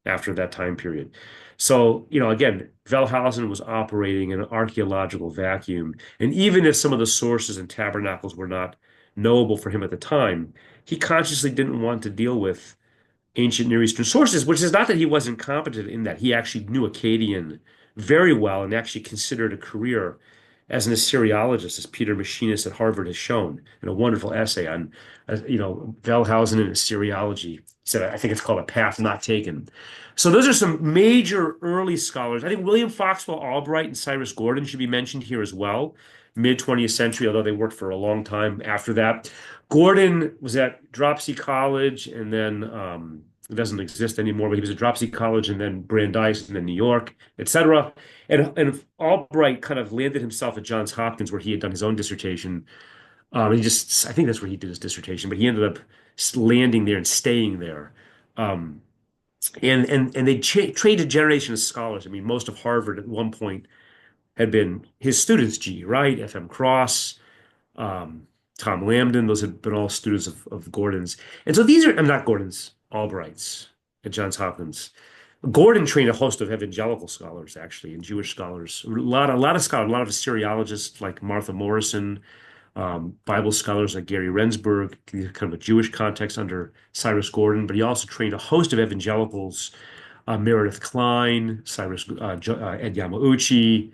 after that time period. So, again, Wellhausen was operating in an archaeological vacuum. And even if some of the sources and tabernacles were not knowable for him at the time, he consciously didn't want to deal with ancient Near Eastern sources, which is not that he wasn't competent in that. He actually knew Akkadian very well and actually considered a career as an Assyriologist, as Peter Machinus at Harvard has shown in a wonderful essay on, Wellhausen and Assyriology. He said, I think it's called A Path Not Taken. So those are some major early scholars. I think William Foxwell Albbright and Cyrus Gordon should be mentioned here as well, mid-20th century, although they worked for a long time after that. Gordon was at Dropsy College and then it doesn't exist anymore, but he was at Dropsy College and then Brandeis and then New York, etc. And Albright kind of landed himself at Johns Hopkins where he had done his own dissertation. I think that's where he did his dissertation, but he ended up landing there and staying there. Um, and they trained a generation of scholars. I mean, most of Harvard at one point had been his students, G, right? F.M. Cross, um, Tom Lambden, those had been all students of Gordon's. And so these are, I'm not Gordon's, Albright's at Johns Hopkins. Gordon trained a host of evangelical scholars, actually, and Jewish scholars. A lot of scholars, a lot of Assyriologists like Martha Morrison, Bible scholars like Gary Rensborg, kind of a Jewish context under Cyrus Gordon. But he also trained a host of evangelicals, Meredith Kline, Ed Yamauchi,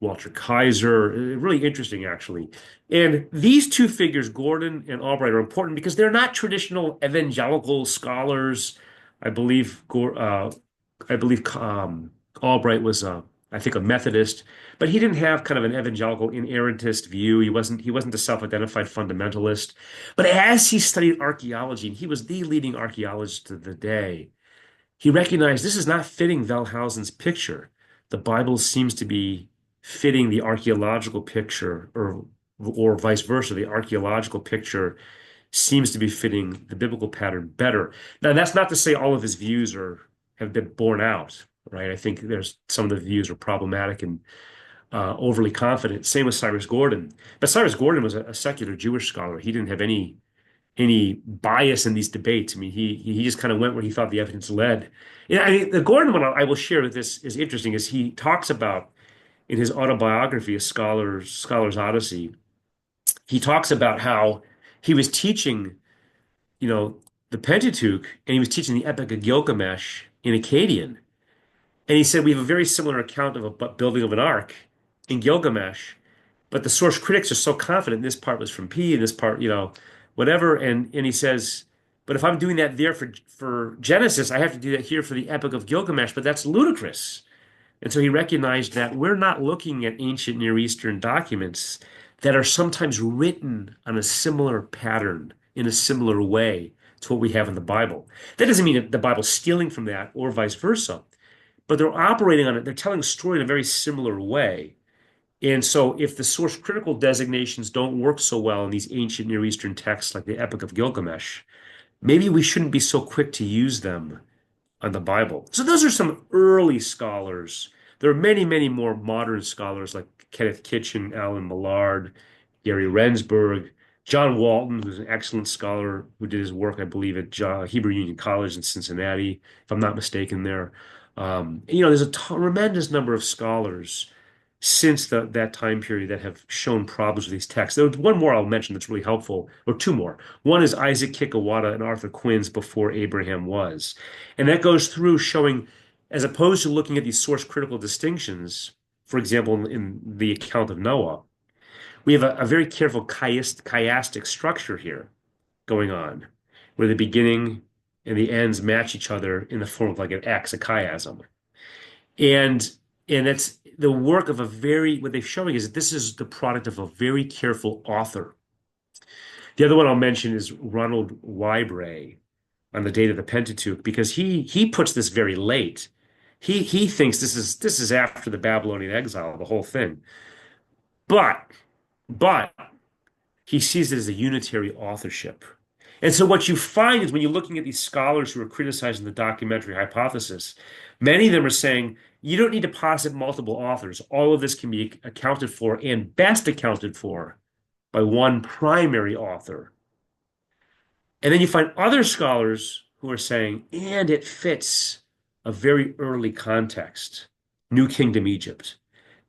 Walter Kaiser. Really interesting, actually. And these two figures, Gordon and Albbright, are important because they're not traditional evangelical scholars. I believe Albbright was I think a Methodist, but he didn't have kind of an evangelical inerrantist view. He wasn't a self-identified fundamentalist. But as he studied archaeology, and he was the leading archaeologist of the day, he recognized this is not fitting Wellhausen's picture. The Bible seems to be fitting the archaeological picture, or vice versa. The archaeological picture seems to be fitting the biblical pattern better. Now, that's not to say all of his views have been borne out, right? I think there's some of the views are problematic and overly confident. Same with Cyrus Gordon. But Cyrus Gordon was a secular Jewish scholar. He didn't have any bias in these debates. I mean, he just kind of went where he thought the evidence led. Yeah, I mean, the Gordon one I will share with this is interesting, is he talks about in his autobiography, A Scholar's Odyssey, he talks about how he was teaching, you know, the Pentateuch, and he was teaching the Epic of Gilgamesh in Akkadian. And he said, we have a very similar account of a building of an ark in Gilgamesh, but the source critics are so confident this part was from P and this part, whatever. And he says, but if I'm doing that there for Genesis, I have to do that here for the Epic of Gilgamesh, but that's ludicrous. And so he recognized that we're not looking at ancient Near Eastern documents that are sometimes written on a similar pattern in a similar way to what we have in the Bible. That doesn't mean that the Bible's stealing from that or vice versa, but they're operating on it. They're telling a story in a very similar way. And so if the source critical designations don't work so well in these ancient Near Eastern texts like the Epic of Gilgamesh, maybe we shouldn't be so quick to use them on the Bible. So those are some early scholars. There are many, many more modern scholars like Kenneth Kitchen, Alan Millard, Gary Rensborg, John Walton, who's an excellent scholar who did his work, I believe, at Hebrew Union College in Cincinnati, if I'm not mistaken there. There's a tremendous number of scholars since that time period that have shown problems with these texts. There's one more I'll mention that's really helpful, or two more. One is Isaac Kikuwata and Arthur Quinn's Before Abraham Was. And that goes through showing, as opposed to looking at these source critical distinctions, for example, in the account of Noah, we have a very careful chiastic structure here going on, where the beginning and the ends match each other in the form of like an X, a chiasm. And that's the work of what they're showing is that this is the product of a very careful author. The other one I'll mention is Ronald Wybray on the date of the Pentateuch, because he puts this very late. He thinks this is after the Babylonian exile, the whole thing. But he sees it as a unitary authorship. And so what you find is when you're looking at these scholars who are criticizing the documentary hypothesis, many of them are saying, you don't need to posit multiple authors. All of this can be accounted for and best accounted for by one primary author. And then you find other scholars who are saying, and it fits a very early context, New Kingdom Egypt.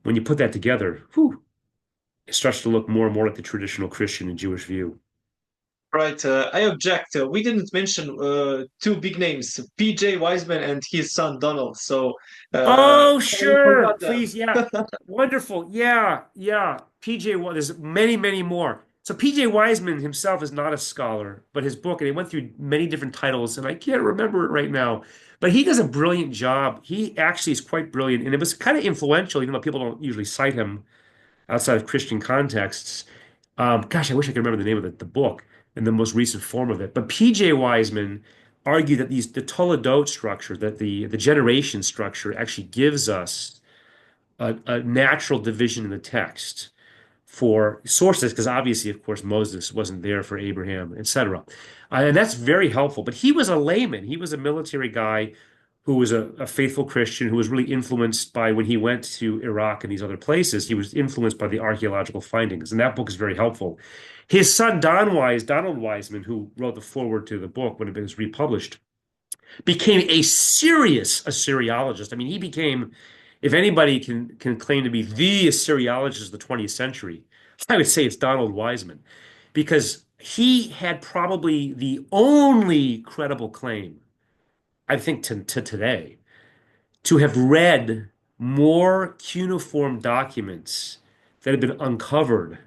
When you put that together, it starts to look more and more like the traditional Christian and Jewish view. Right, I object. We didn't mention two big names, P.J. Wiseman and his son Donald. So Oh, we sure. forgot them. Please. Yeah. Wonderful. Yeah. Yeah. PJ, there's many, many more. So PJ Wiseman himself is not a scholar, but his book, and he went through many different titles, and I can't remember it right now, but he does a brilliant job. He actually is quite brilliant, and it was kind of influential, even though people don't usually cite him outside of Christian contexts. Gosh, I wish I could remember the name of the book and the most recent form of it. But PJ Wiseman argued that the Toledot structure, that the generation structure actually gives us a natural division in the text for sources, because obviously, of course, Moses wasn't there for Abraham, etc. And that's very helpful. But he was a layman. He was a military guy who was a faithful Christian who was really influenced by when he went to Iraq and these other places. He was influenced by the archaeological findings, and that book is very helpful. His son Donald Wiseman, who wrote the foreword to the book when it was republished, became a serious Assyriologist. I mean, he became, if anybody can claim to be the Assyriologist of the 20th century, I would say it's Donald Wiseman, because he had probably the only credible claim, I think, to today, to have read more cuneiform documents that had been uncovered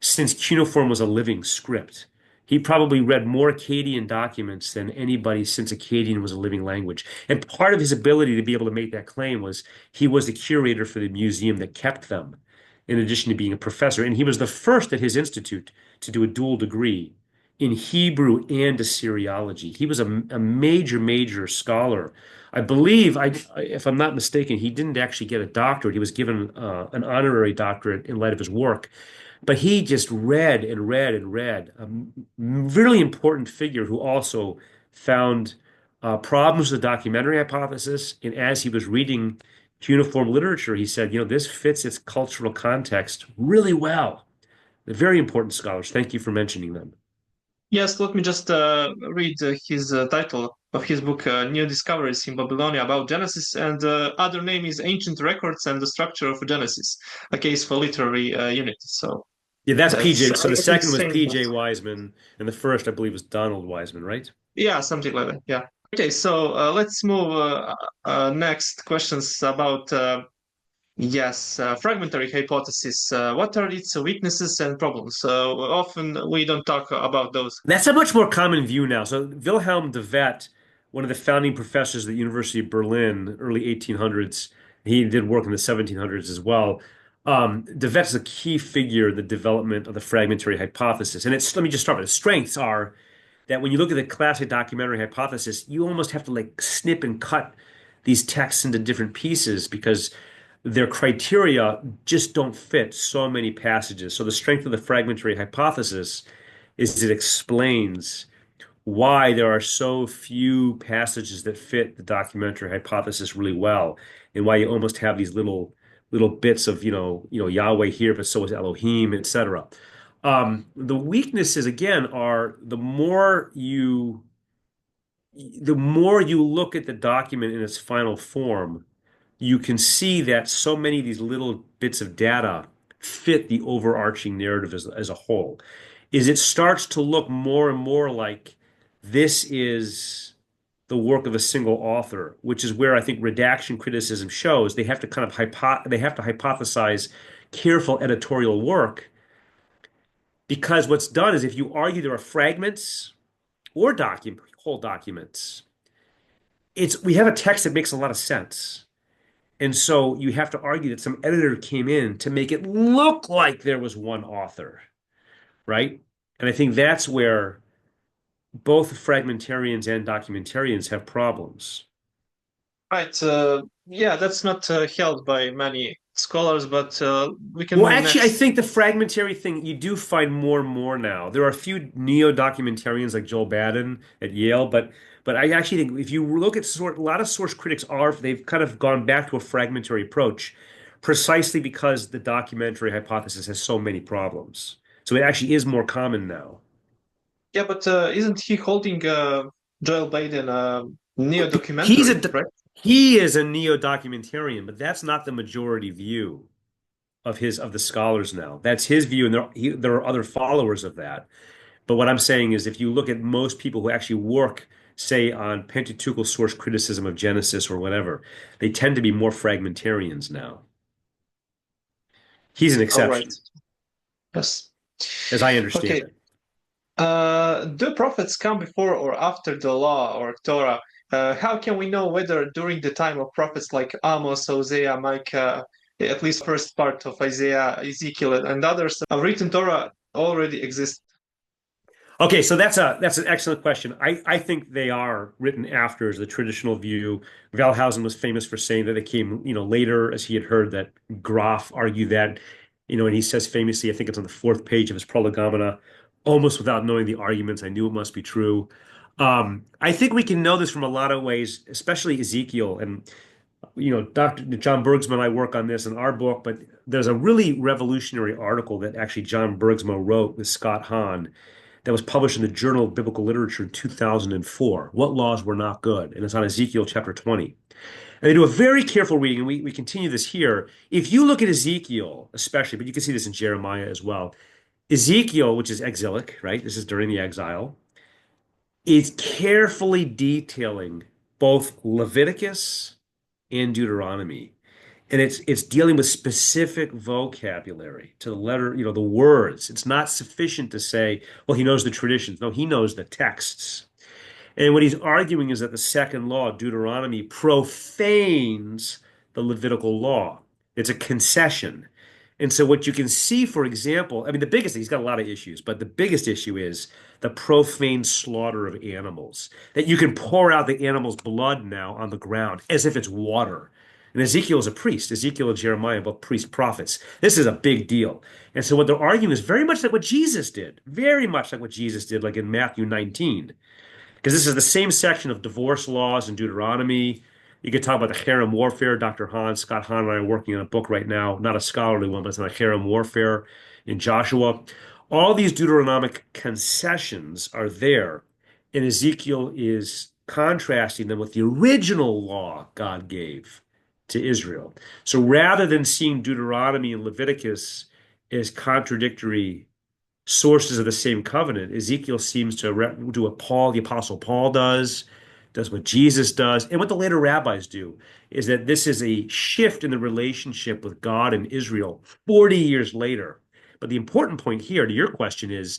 since cuneiform was a living script. He probably read more Akkadian documents than anybody since Akkadian was a living language. And part of his ability to be able to make that claim was he was the curator for the museum that kept them, in addition to being a professor. And he was the first at his institute to do a dual degree in Hebrew and Assyriology. He was a major, major scholar. I believe, if I'm not mistaken, he didn't actually get a doctorate. He was given an honorary doctorate in light of his work. But he just read and read and read. A really important figure who also found problems with the documentary hypothesis. And as he was reading cuneiform literature, he said, this fits its cultural context really well. They're very important scholars. Thank you for mentioning them. Yes, let me just read his title of his book, New Discoveries in Babylonia about Genesis, and other name is Ancient Records and the Structure of Genesis, a case for literary unity. So yeah, that's that's PJ. So the I think second was same. PJ Wiseman, and the first, I believe, was Donald Wiseman, right? Yeah, something like that. Yeah. Okay, so let's move next questions about yes, fragmentary hypothesis. What are its weaknesses and problems? Often we don't talk about those. That's a much more common view now. So Wilhelm de Wet, one of the founding professors at the University of Berlin, early 1800s, he did work in the 1700s as well. De Wet is a key figure in the development of the fragmentary hypothesis. And let me just start with the strengths are that when you look at the classic documentary hypothesis, you almost have to like snip and cut these texts into different pieces because their criteria just don't fit so many passages. So the strength of the fragmentary hypothesis is it explains why there are so few passages that fit the documentary hypothesis really well, and why you almost have these little bits of Yahweh here, but so is Elohim, etc. The weaknesses again are the more you look at the document in its final form, you can see that so many of these little bits of data fit the overarching narrative as a whole. Is it starts to look more and more like this is the work of a single author, which is where I think redaction criticism shows they have to kind of hypothesize careful editorial work, because what's done is if you argue there are fragments or whole documents, we have a text that makes a lot of sense. And so you have to argue that some editor came in to make it look like there was one author, right? And I think that's where both fragmentarians and documentarians have problems. Right. Yeah, that's not held by many scholars, but we can Well, move actually, I next. think the fragmentary thing you do find more and more now. There are a few neo-documentarians like Joel Baden at Yale, but I actually think if you look at a lot of source critics they've kind of gone back to a fragmentary approach, precisely because the documentary hypothesis has so many problems. So it actually is more common now. Yeah, but isn't he holding Joel Baden He's neo-documentary, a right? he is a neo-documentarian, but that's not the majority view of the scholars now. That's his view, and there are other followers of that. But what I'm saying is, if you look at most people who actually work, say, on Pentateuchal source criticism of Genesis or whatever, they tend to be more fragmentarians now. He's an All right. exception, Yes. as I understand Okay. it. Do prophets come before or after the law or Torah? How can we know whether during the time of prophets like Amos, Hosea, Micah, at least first part of Isaiah, Ezekiel, and others, a written Torah already exists? Okay, so that's an excellent question. I think they are written after is the traditional view. Wellhausen was famous for saying that they came, later, as he had heard that Graf argued that. And he says famously, I think it's on the fourth page of his Prolegomena, almost without knowing the arguments, I knew it must be true. I think we can know this from a lot of ways, especially Ezekiel. And Dr. John Bergsma and I work on this in our book, but there's a really revolutionary article that actually John Bergsma wrote with Scott Hahn that was published in the Journal of Biblical Literature in 2004. What laws were not good? And it's on Ezekiel chapter 20. And they do a very careful reading, and we continue this here. If you look at Ezekiel, especially, but you can see this in Jeremiah as well. Ezekiel, which is exilic, right? This is during the exile, is carefully detailing both Leviticus and Deuteronomy. And it's dealing with specific vocabulary to the letter, the words. It's not sufficient to say, well, he knows the traditions. No, he knows the texts. And what he's arguing is that the second law, Deuteronomy, profanes the Levitical law. It's a concession. And so what you can see, for example, I mean, the biggest thing, he's got a lot of issues, but the biggest issue is the profane slaughter of animals, that you can pour out the animal's blood now on the ground as if it's water. And Ezekiel is a priest. Ezekiel and Jeremiah, both priest prophets. This is a big deal. And so what they're arguing is very much like what Jesus did, very much like what Jesus did, like in Matthew 19. Because this is the same section of divorce laws in Deuteronomy. You could talk about the harem warfare. Dr. Hahn, Scott Hahn and I are working on a book right now, not a scholarly one, but it's on a harem warfare in Joshua. All these Deuteronomic concessions are there, and Ezekiel is contrasting them with the original law God gave to Israel. So rather than seeing Deuteronomy and Leviticus as contradictory sources of the same covenant, Ezekiel seems to do what the Apostle Paul does what Jesus does, and what the later rabbis do, is that this is a shift in the relationship with God and Israel 40 years later. But the important point here to your question is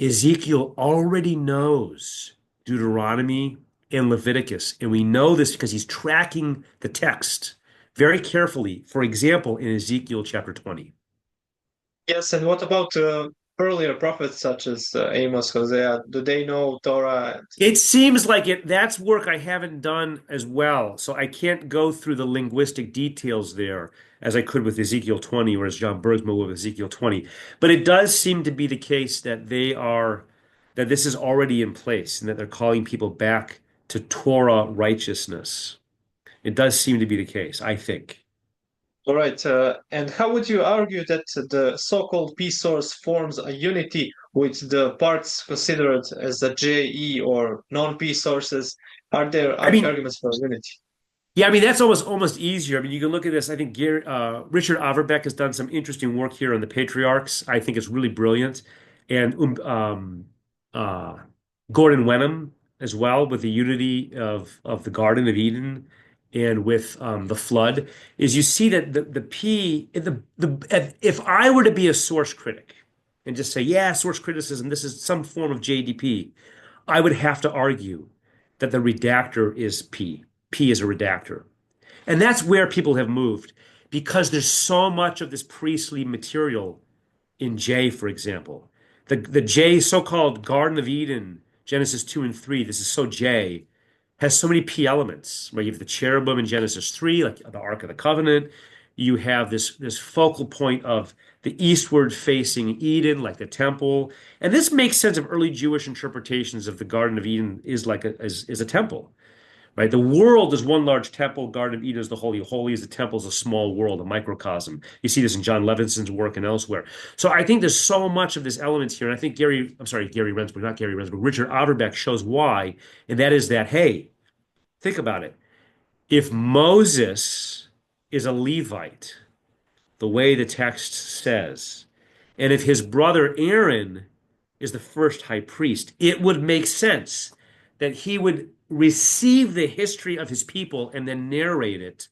Ezekiel already knows Deuteronomy and Leviticus, and we know this because he's tracking the text very carefully. For example, in Ezekiel chapter 20. Yes, and what about earlier prophets such as Amos, Hosea? Do they know Torah? It seems like it. That's work I haven't done as well. So I can't go through the linguistic details there as I could with Ezekiel 20 or as John Bergsma would with Ezekiel 20. But it does seem to be the case that that this is already in place and that they're calling people back to Torah righteousness. It does seem to be the case, I think. All right. And how would you argue that the so-called P source forms a unity with the parts considered as the JE or non-P sources? Are there I mean, arguments for unity? Yeah, I mean that's almost easier. I mean, you can look at this. I think Richard Averbeck has done some interesting work here on the patriarchs. I think it's really brilliant, and uh, Gordon Wenham as well with the unity of the Garden of Eden and with the flood. Is you see that the P if I were to be a source critic and just say yeah, source criticism, this is some form of JDP, I would have to argue that the redactor is P. P is a redactor. And that's where people have moved because there's so much of this priestly material in J, for example. The J, so-called Garden of Eden, Genesis 2 and 3, this is so J, has so many P elements. Right? You have the cherubim in Genesis 3, like the Ark of the Covenant. You have this focal point of the eastward facing Eden, like the temple. And this makes sense of early Jewish interpretations of the Garden of Eden is a temple. Right? The world is one large temple. Garden of Eden is the Holy of Holies. The temple is a small world, a microcosm. You see this in John Levinson's work and elsewhere. So I think there's so much of this element here. And I think Gary Rensborg, not Gary Rensborg, Richard Averbeck shows why. And that is that, hey, think about it. If Moses is a Levite, the way the text says, and if his brother Aaron is the first high priest, it would make sense that he would receive the history of his people and then narrate it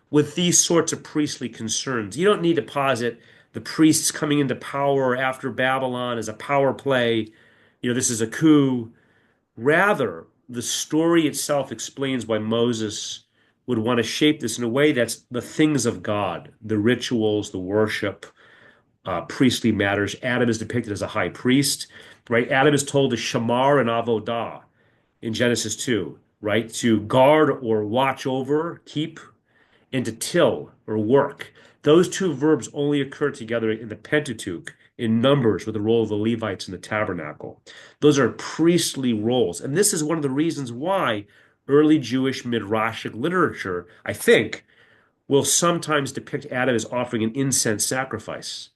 with these sorts of priestly concerns. You don't need to posit the priests coming into power after Babylon as a power play. This is a coup. Rather, the story itself explains why Moses would want to shape this in a way that's the things of God, the rituals, the worship, priestly matters. Adam is depicted as a high priest, right? Adam is told to shamar and avodah in Genesis 2, right? To guard or watch over, keep, and to till or work. Those two verbs only occur together in the Pentateuch, in Numbers, with the role of the Levites in the tabernacle. Those are priestly roles. And this is one of the reasons why early Jewish Midrashic literature, I think, will sometimes depict Adam as offering an incense sacrifice.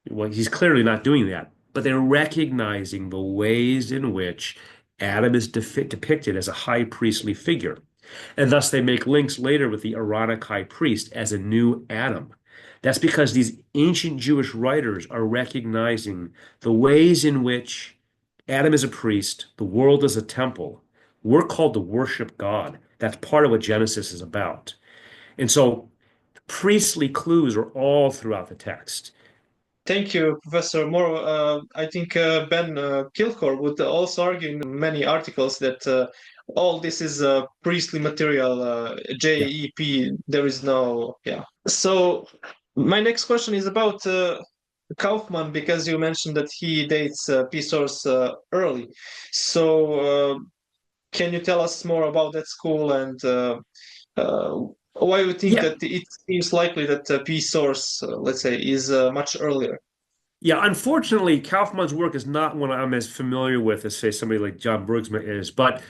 Well, he's clearly not doing that, but they're recognizing the ways in which Adam is depicted as a high priestly figure. And thus they make links later with the Aaronic high priest as a new Adam. That's because these ancient Jewish writers are recognizing the ways in which Adam is a priest, the world is a temple. We're called to worship God. That's part of what Genesis is about. And so priestly clues are all throughout the text. Thank you, Professor Morrow. I think Ben Kilgore would also argue in many articles that all this is priestly material, Yeah. JEP. There is no, yeah. So my next question is about Kaufman, because you mentioned that he dates P source early. So can you tell us more about that school and uh, why you think Yeah. that it seems likely that P source, let's say, is much earlier? Yeah, unfortunately, Kaufman's work is not one I'm as familiar with as, say, somebody like John Bergsma is. But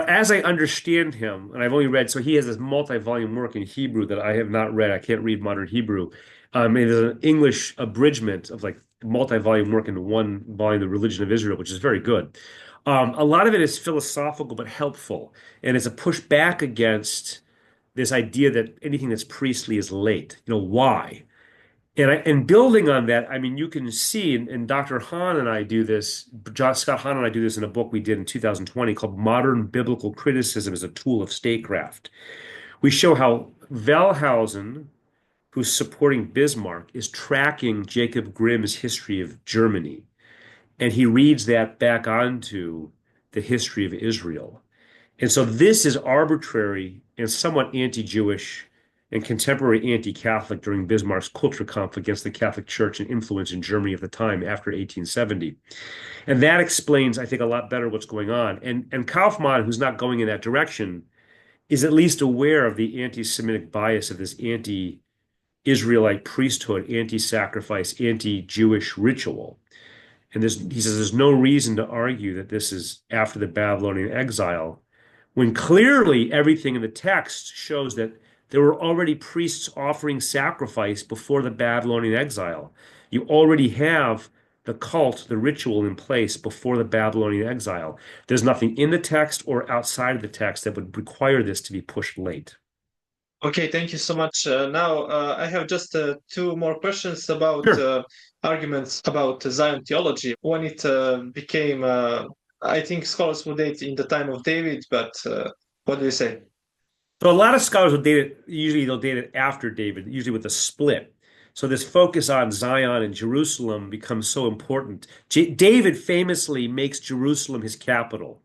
as I understand him, and I've only read, so he has this multi-volume work in Hebrew that I have not read. I can't read modern Hebrew. It is an English abridgment of like multi-volume work into one volume, The Religion of Israel, which is very good. A lot of it is philosophical but helpful, and it's a push back against this idea that anything that's priestly is late. Why? And building on that, I mean, you can see, and Dr. Hahn and I do this, Scott Hahn and I do this in a book we did in 2020 called Modern Biblical Criticism as a Tool of Statecraft. We show how Wellhausen, who's supporting Bismarck, is tracking Jacob Grimm's history of Germany. And he reads that back onto the history of Israel. And so this is arbitrary and somewhat anti-Jewish and contemporary anti-Catholic during Bismarck's culture conflict against the Catholic Church and influence in Germany of the time after 1870. And that explains, I think, a lot better what's going on. And Kaufman, who's not going in that direction, is at least aware of the anti-Semitic bias of this anti-Israelite priesthood, anti-sacrifice, anti-Jewish ritual. And he says there's no reason to argue that this is after the Babylonian exile, when clearly everything in the text shows that there were already priests offering sacrifice before the Babylonian exile. You already have the cult, the ritual in place before the Babylonian exile. There's nothing in the text or outside of the text that would require this to be pushed late. Okay, thank you so much. Now, I have just two more questions about Sure. arguments about Zion theology. When it became, I think scholars would date in the time of David, but what do you say? So a lot of scholars will date it, usually they'll date it after David, usually with a split. So this focus on Zion and Jerusalem becomes so important. David famously makes Jerusalem his capital,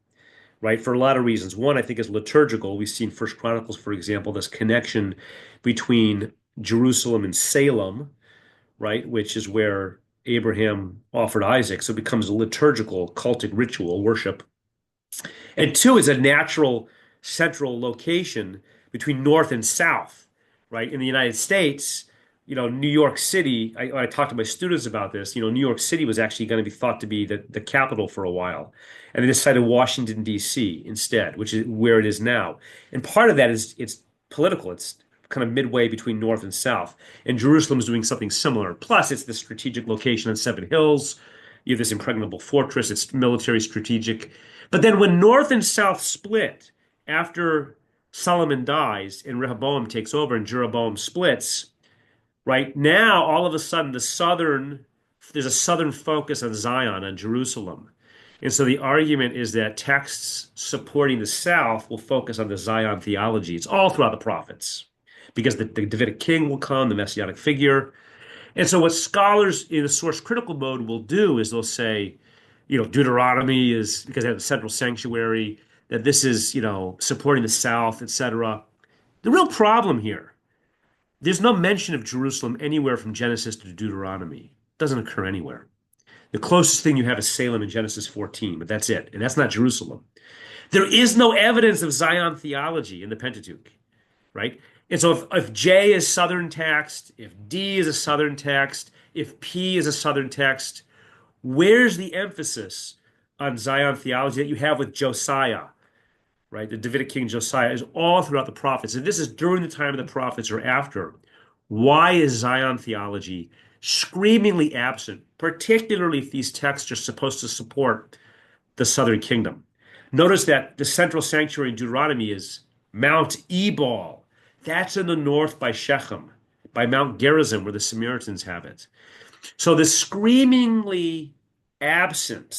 right? For a lot of reasons. One, I think, is liturgical. We see in First Chronicles, for example, this connection between Jerusalem and Salem, right? Which is where Abraham offered Isaac. So it becomes a liturgical, cultic ritual worship. And two is a natural central location between North and South, right? In the United States, New York City, I talked to my students about this, New York City was actually going to be thought to be the capital for a while. And they decided Washington, D.C. instead, which is where it is now. And part of that is it's political. It's kind of midway between North and South. And Jerusalem is doing something similar. Plus, it's the strategic location on Seven Hills. You have this impregnable fortress. It's military strategic. But then when North and South split after Solomon dies and Rehoboam takes over and Jeroboam splits, right now all of a sudden there's a southern focus on Zion, on Jerusalem. And so the argument is that texts supporting the South will focus on the Zion theology. It's all throughout the prophets because the Davidic king will come, the messianic figure. And so what scholars in the source critical mode will do is they'll say, Deuteronomy is because they have the central sanctuary, that this is, supporting the South, etc. The real problem here, there's no mention of Jerusalem anywhere from Genesis to Deuteronomy. It doesn't occur anywhere. The closest thing you have is Salem in Genesis 14, but that's it. And that's not Jerusalem. There is no evidence of Zion theology in the Pentateuch, right? And so if J is Southern text, if D is a Southern text, if P is a Southern text, where's the emphasis on Zion theology that you have with Josiah, right? The Davidic king Josiah is all throughout the prophets. And this is during the time of the prophets or after. Why is Zion theology screamingly absent, particularly if these texts are supposed to support the southern kingdom? Notice that the central sanctuary in Deuteronomy is Mount Ebal. That's in the north by Shechem, by Mount Gerizim, where the Samaritans have it. So the screaming absence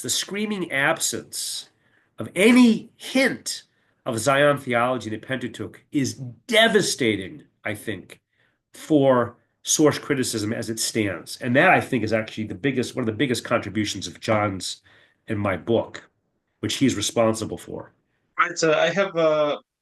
of any hint of Zion theology in the Pentateuch is devastating, I think, for source criticism as it stands. And that, I think, is actually one of the biggest contributions of John's in my book, which he's responsible for. Right. I have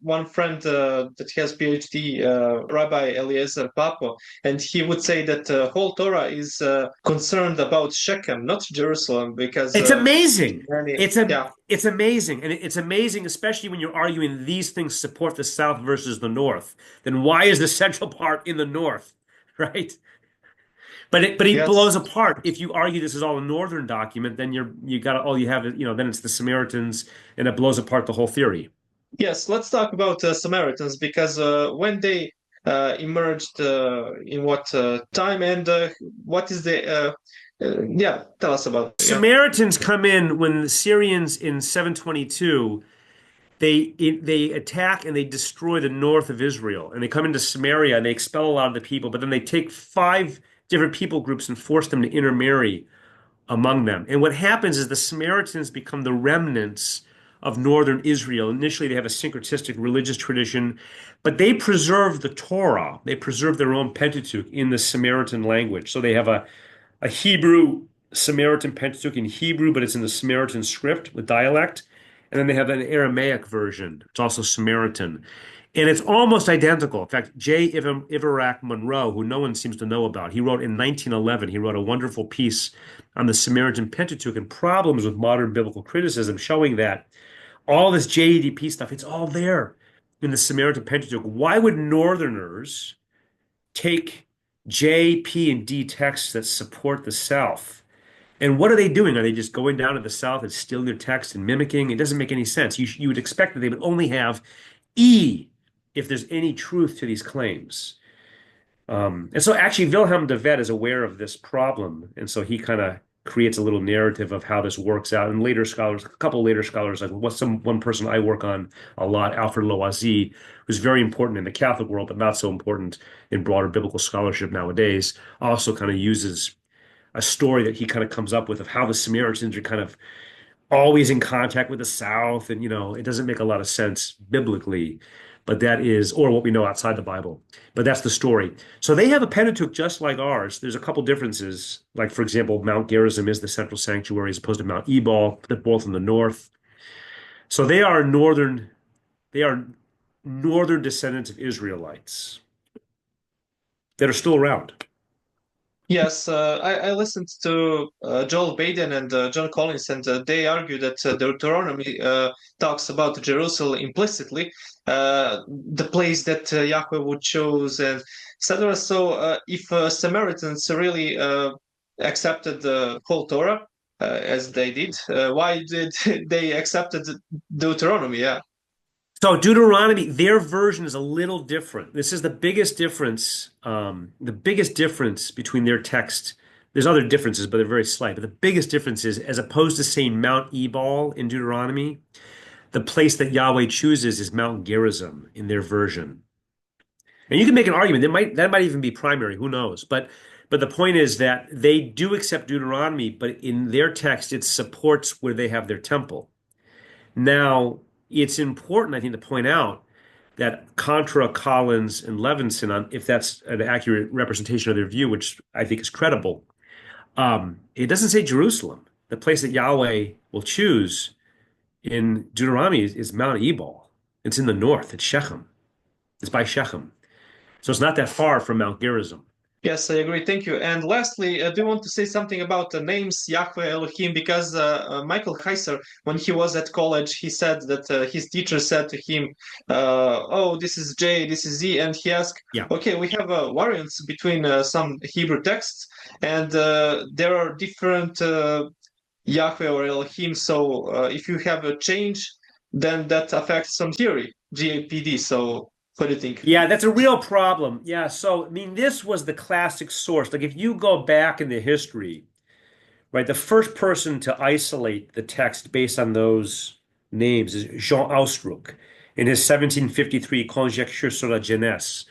one friend that has PhD, Rabbi Eliezer Papo, and he would say that the whole Torah is concerned about Shechem, not Jerusalem, because It's amazing. many, It's a yeah. it's amazing. And it's amazing, especially when you're arguing these things support the South versus the North. Then why is the central part in the North? Right? But he Yes. blows apart. If you argue this is all a northern document, then you got all you have, then it's the Samaritans, and it blows apart the whole theory. Yes, let's talk about Samaritans because when they emerged, in what time, and what is the yeah, tell us about it. Yeah. Samaritans come in when the Syrians in 722 they attack and they destroy the north of Israel, and they come into Samaria and they expel a lot of the people, but then they take five different people groups and force them to intermarry among them. And what happens is the Samaritans become the remnants of northern Israel. Initially, they have a syncretistic religious tradition, but they preserve the Torah. They preserve their own Pentateuch in the Samaritan language. So they have a Hebrew Samaritan Pentateuch in Hebrew, but it's in the Samaritan script with dialect. And then they have an Aramaic version. It's also Samaritan. And it's almost identical. In fact, J. Iverack Monroe, who no one seems to know about, he wrote in 1911, he wrote a wonderful piece on the Samaritan Pentateuch and problems with modern biblical criticism, showing that all this JEDP stuff, it's all there in the Samaritan Pentateuch. Why would Northerners take J, P, and D texts that support the South? And what are they doing? Are they just going down to the South and stealing their text and mimicking? It doesn't make any sense. You would expect that they would only have E if there's any truth to these claims. And so actually Wilhelm de Wet is aware of this problem. And so he kind of creates a little narrative of how this works out. And later scholars, a couple later scholars, like one person I work on a lot, Alfred Loisy, who's very important in the Catholic world, but not so important in broader biblical scholarship nowadays, also kind of uses a story that he kind of comes up with of how the Samaritans are kind of always in contact with the South. And, it doesn't make a lot of sense biblically, but that is, or what we know outside the Bible, but that's the story. So they have a Pentateuch just like ours. There's a couple differences. Like, for example, Mount Gerizim is the central sanctuary as opposed to Mount Ebal. They're both in the north. So they are northern descendants of Israelites that are still around. Yes, I listened to Joel Baden and John Collins, and they argue that Deuteronomy talks about Jerusalem implicitly, the place that Yahweh would choose, and etc. So, if Samaritans really accepted the whole Torah as they did, why did they accepted Deuteronomy? Yeah. So Deuteronomy, their version is a little different. This is the biggest difference. The biggest difference between their text. There's other differences, but they're very slight. But the biggest difference is, as opposed to saying Mount Ebal in Deuteronomy, the place that Yahweh chooses is Mount Gerizim in their version. And you can make an argument that might even be primary. Who knows? But the point is that they do accept Deuteronomy, but in their text it supports where they have their temple. Now, it's important, I think, to point out that contra Collins and Levinson, if that's an accurate representation of their view, which I think is credible, it doesn't say Jerusalem. The place that Yahweh will choose in Deuteronomy is Mount Ebal. It's in the north. It's Shechem. It's by Shechem. So it's not that far from Mount Gerizim. Yes, I agree. Thank you. And lastly, I do want to say something about the names Yahweh Elohim because Michael Heiser, when he was at college, he said that his teacher said to him, "Oh, this is J, this is Z," and he asked, Yeah. "Okay, we have variants between some Hebrew texts, and there are different Yahweh or Elohim. So if you have a change, then that affects some theory, GAPD. So what do you think?" Yeah, that's a real problem. Yeah, so I mean, this was the classic source. Like if you go back in the history, right, the first person to isolate the text based on those names is Jean Ausdruck in his 1753 Conjecture sur la Jeunesse.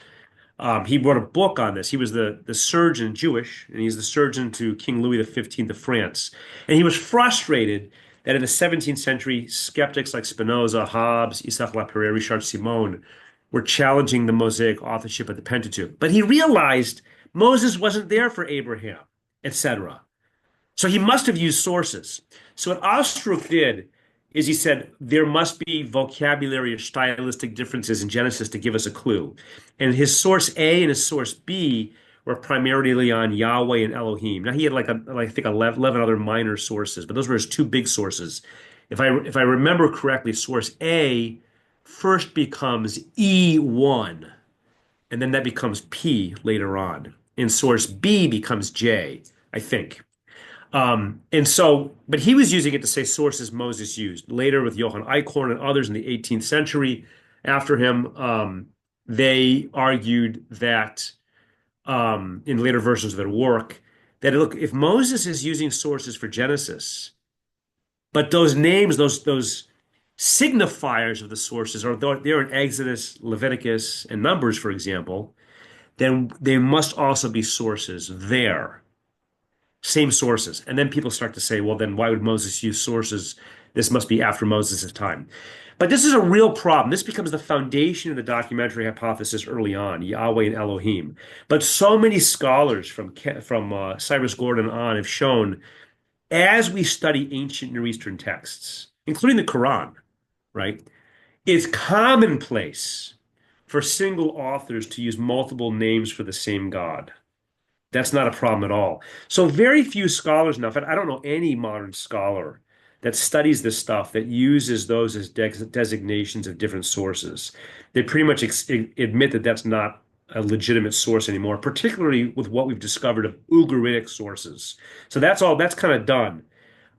He wrote a book on this. He was the surgeon, Jewish, and he's the surgeon to King Louis XV of France. And he was frustrated that in the 17th century, skeptics like Spinoza, Hobbes, Isaac Lapierre, Richard Simon were challenging the Mosaic authorship of the Pentateuch. But he realized Moses wasn't there for Abraham, etc. So he must have used sources. So what Ostrup did is he said there must be vocabulary or stylistic differences in Genesis to give us a clue. And his source A and his source B were primarily on Yahweh and Elohim. Now he had I think 11 other minor sources, but those were his two big sources. If I remember correctly, source A first becomes E1, and then that becomes P later on. And source B becomes J, I think. But he was using it to say sources Moses used. Later, with Johann Eichhorn and others in the 18th century after him, they argued that in later versions of their work, that look, if Moses is using sources for Genesis, but those names, those signifiers of the sources are they're in Exodus, Leviticus, and Numbers, for example, then they must also be sources there. Same sources. And then people start to say, well, then why would Moses use sources? This must be after Moses' time. But this is a real problem. This becomes the foundation of the documentary hypothesis early on, Yahweh and Elohim. But so many scholars from Cyrus Gordon on have shown, as we study ancient Near Eastern texts, including the Quran, right, it's commonplace for single authors to use multiple names for the same God. That's not a problem at all. So very few scholars now, in fact, I don't know any modern scholar that studies this stuff that uses those as designations of different sources. They pretty much admit that that's not a legitimate source anymore, particularly with what we've discovered of Ugaritic sources. So that's kind of done.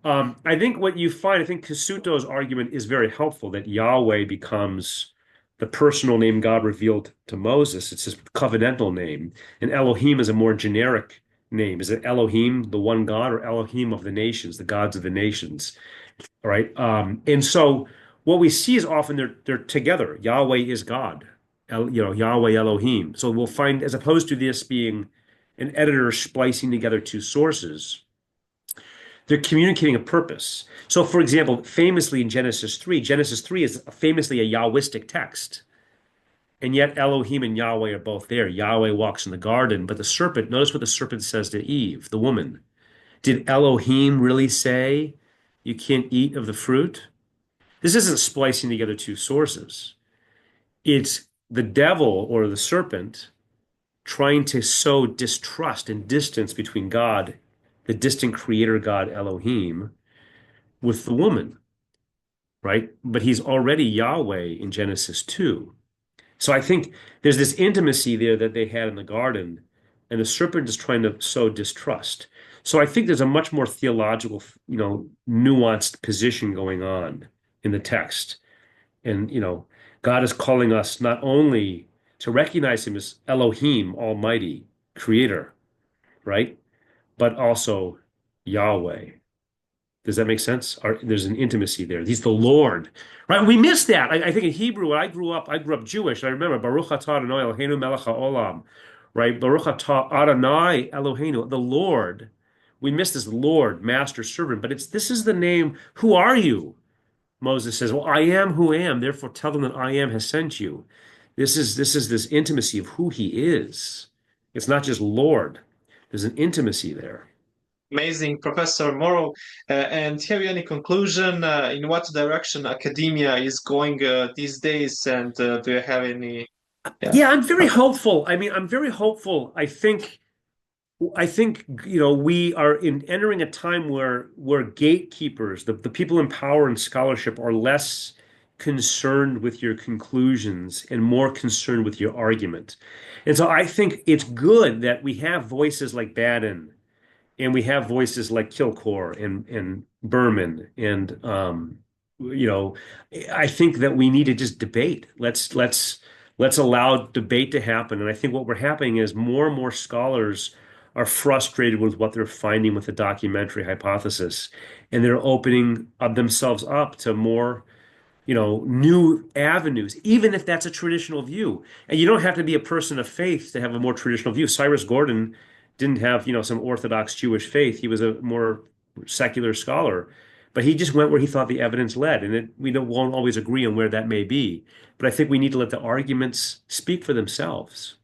I think what you find, I think Kasuto's argument is very helpful that Yahweh becomes the personal name God revealed to Moses. It's his covenantal name. And Elohim is a more generic name. Is it Elohim, the one God, or Elohim of the nations, the gods of the nations? All right. And so what we see is often they're together. Yahweh is God, Yahweh Elohim. So we'll find, as opposed to this being an editor splicing together two sources, they're communicating a purpose. So, for example, famously in Genesis 3 is famously a Yahwistic text. And yet Elohim and Yahweh are both there. Yahweh walks in the garden, but the serpent, notice what the serpent says to Eve, the woman. Did Elohim really say you can't eat of the fruit? This isn't splicing together two sources. It's the devil or the serpent trying to sow distrust and distance between God, the distant creator God Elohim, with the woman, right? But he's already Yahweh in Genesis 2. So I think there's this intimacy there that they had in the garden, and the serpent is trying to sow distrust. So I think there's a much more theological, nuanced position going on in the text. And, God is calling us not only to recognize him as Elohim, Almighty, Creator, right? But also Yahweh. Does that make sense? There's an intimacy there. He's the Lord, right? We miss that. I think in Hebrew, when I grew up Jewish. I remember Baruch atah Adonai Eloheinu melech haolam, right? Baruch atah Adonai Eloheinu, the Lord. We miss this Lord, Master, Servant, but this is the name. Who are you? Moses says, "Well, I am who am. Therefore, tell them that I am has sent you." This intimacy of who He is. It's not just Lord. There's an intimacy there. Amazing, Professor Morrow. And have you any conclusion in what direction academia is going these days? And do you have any? Yeah. Yeah, I'm very hopeful. I mean, I'm very hopeful. I think I think, we are entering a time where gatekeepers, the people in power and scholarship, are less concerned with your conclusions and more concerned with your argument. And so I think it's good that we have voices like Baden, and we have voices like Kilcore and Berman, and you know I think that we need to just debate. Let's allow debate to happen. And I think what we're happening is more and more scholars are frustrated with what they're finding with the documentary hypothesis, and they're opening themselves up to more new avenues, even if that's a traditional view. And you don't have to be a person of faith to have a more traditional view. Cyrus Gordon didn't have, some Orthodox Jewish faith. He was a more secular scholar, but he just went where he thought the evidence led. And won't always agree on where that may be. But I think we need to let the arguments speak for themselves.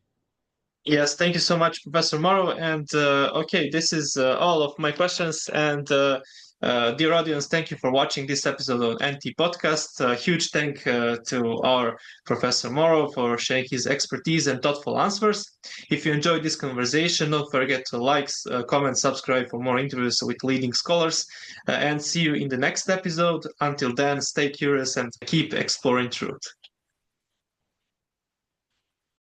Yes, thank you so much, Professor Morrow. And okay, this is all of my questions. And dear audience, thank you for watching this episode of NT Podcast. Huge thank to our Professor Morrow for sharing his expertise and thoughtful answers. If you enjoyed this conversation, don't forget to like, comment, subscribe for more interviews with leading scholars. And see you in the next episode. Until then, stay curious and keep exploring truth.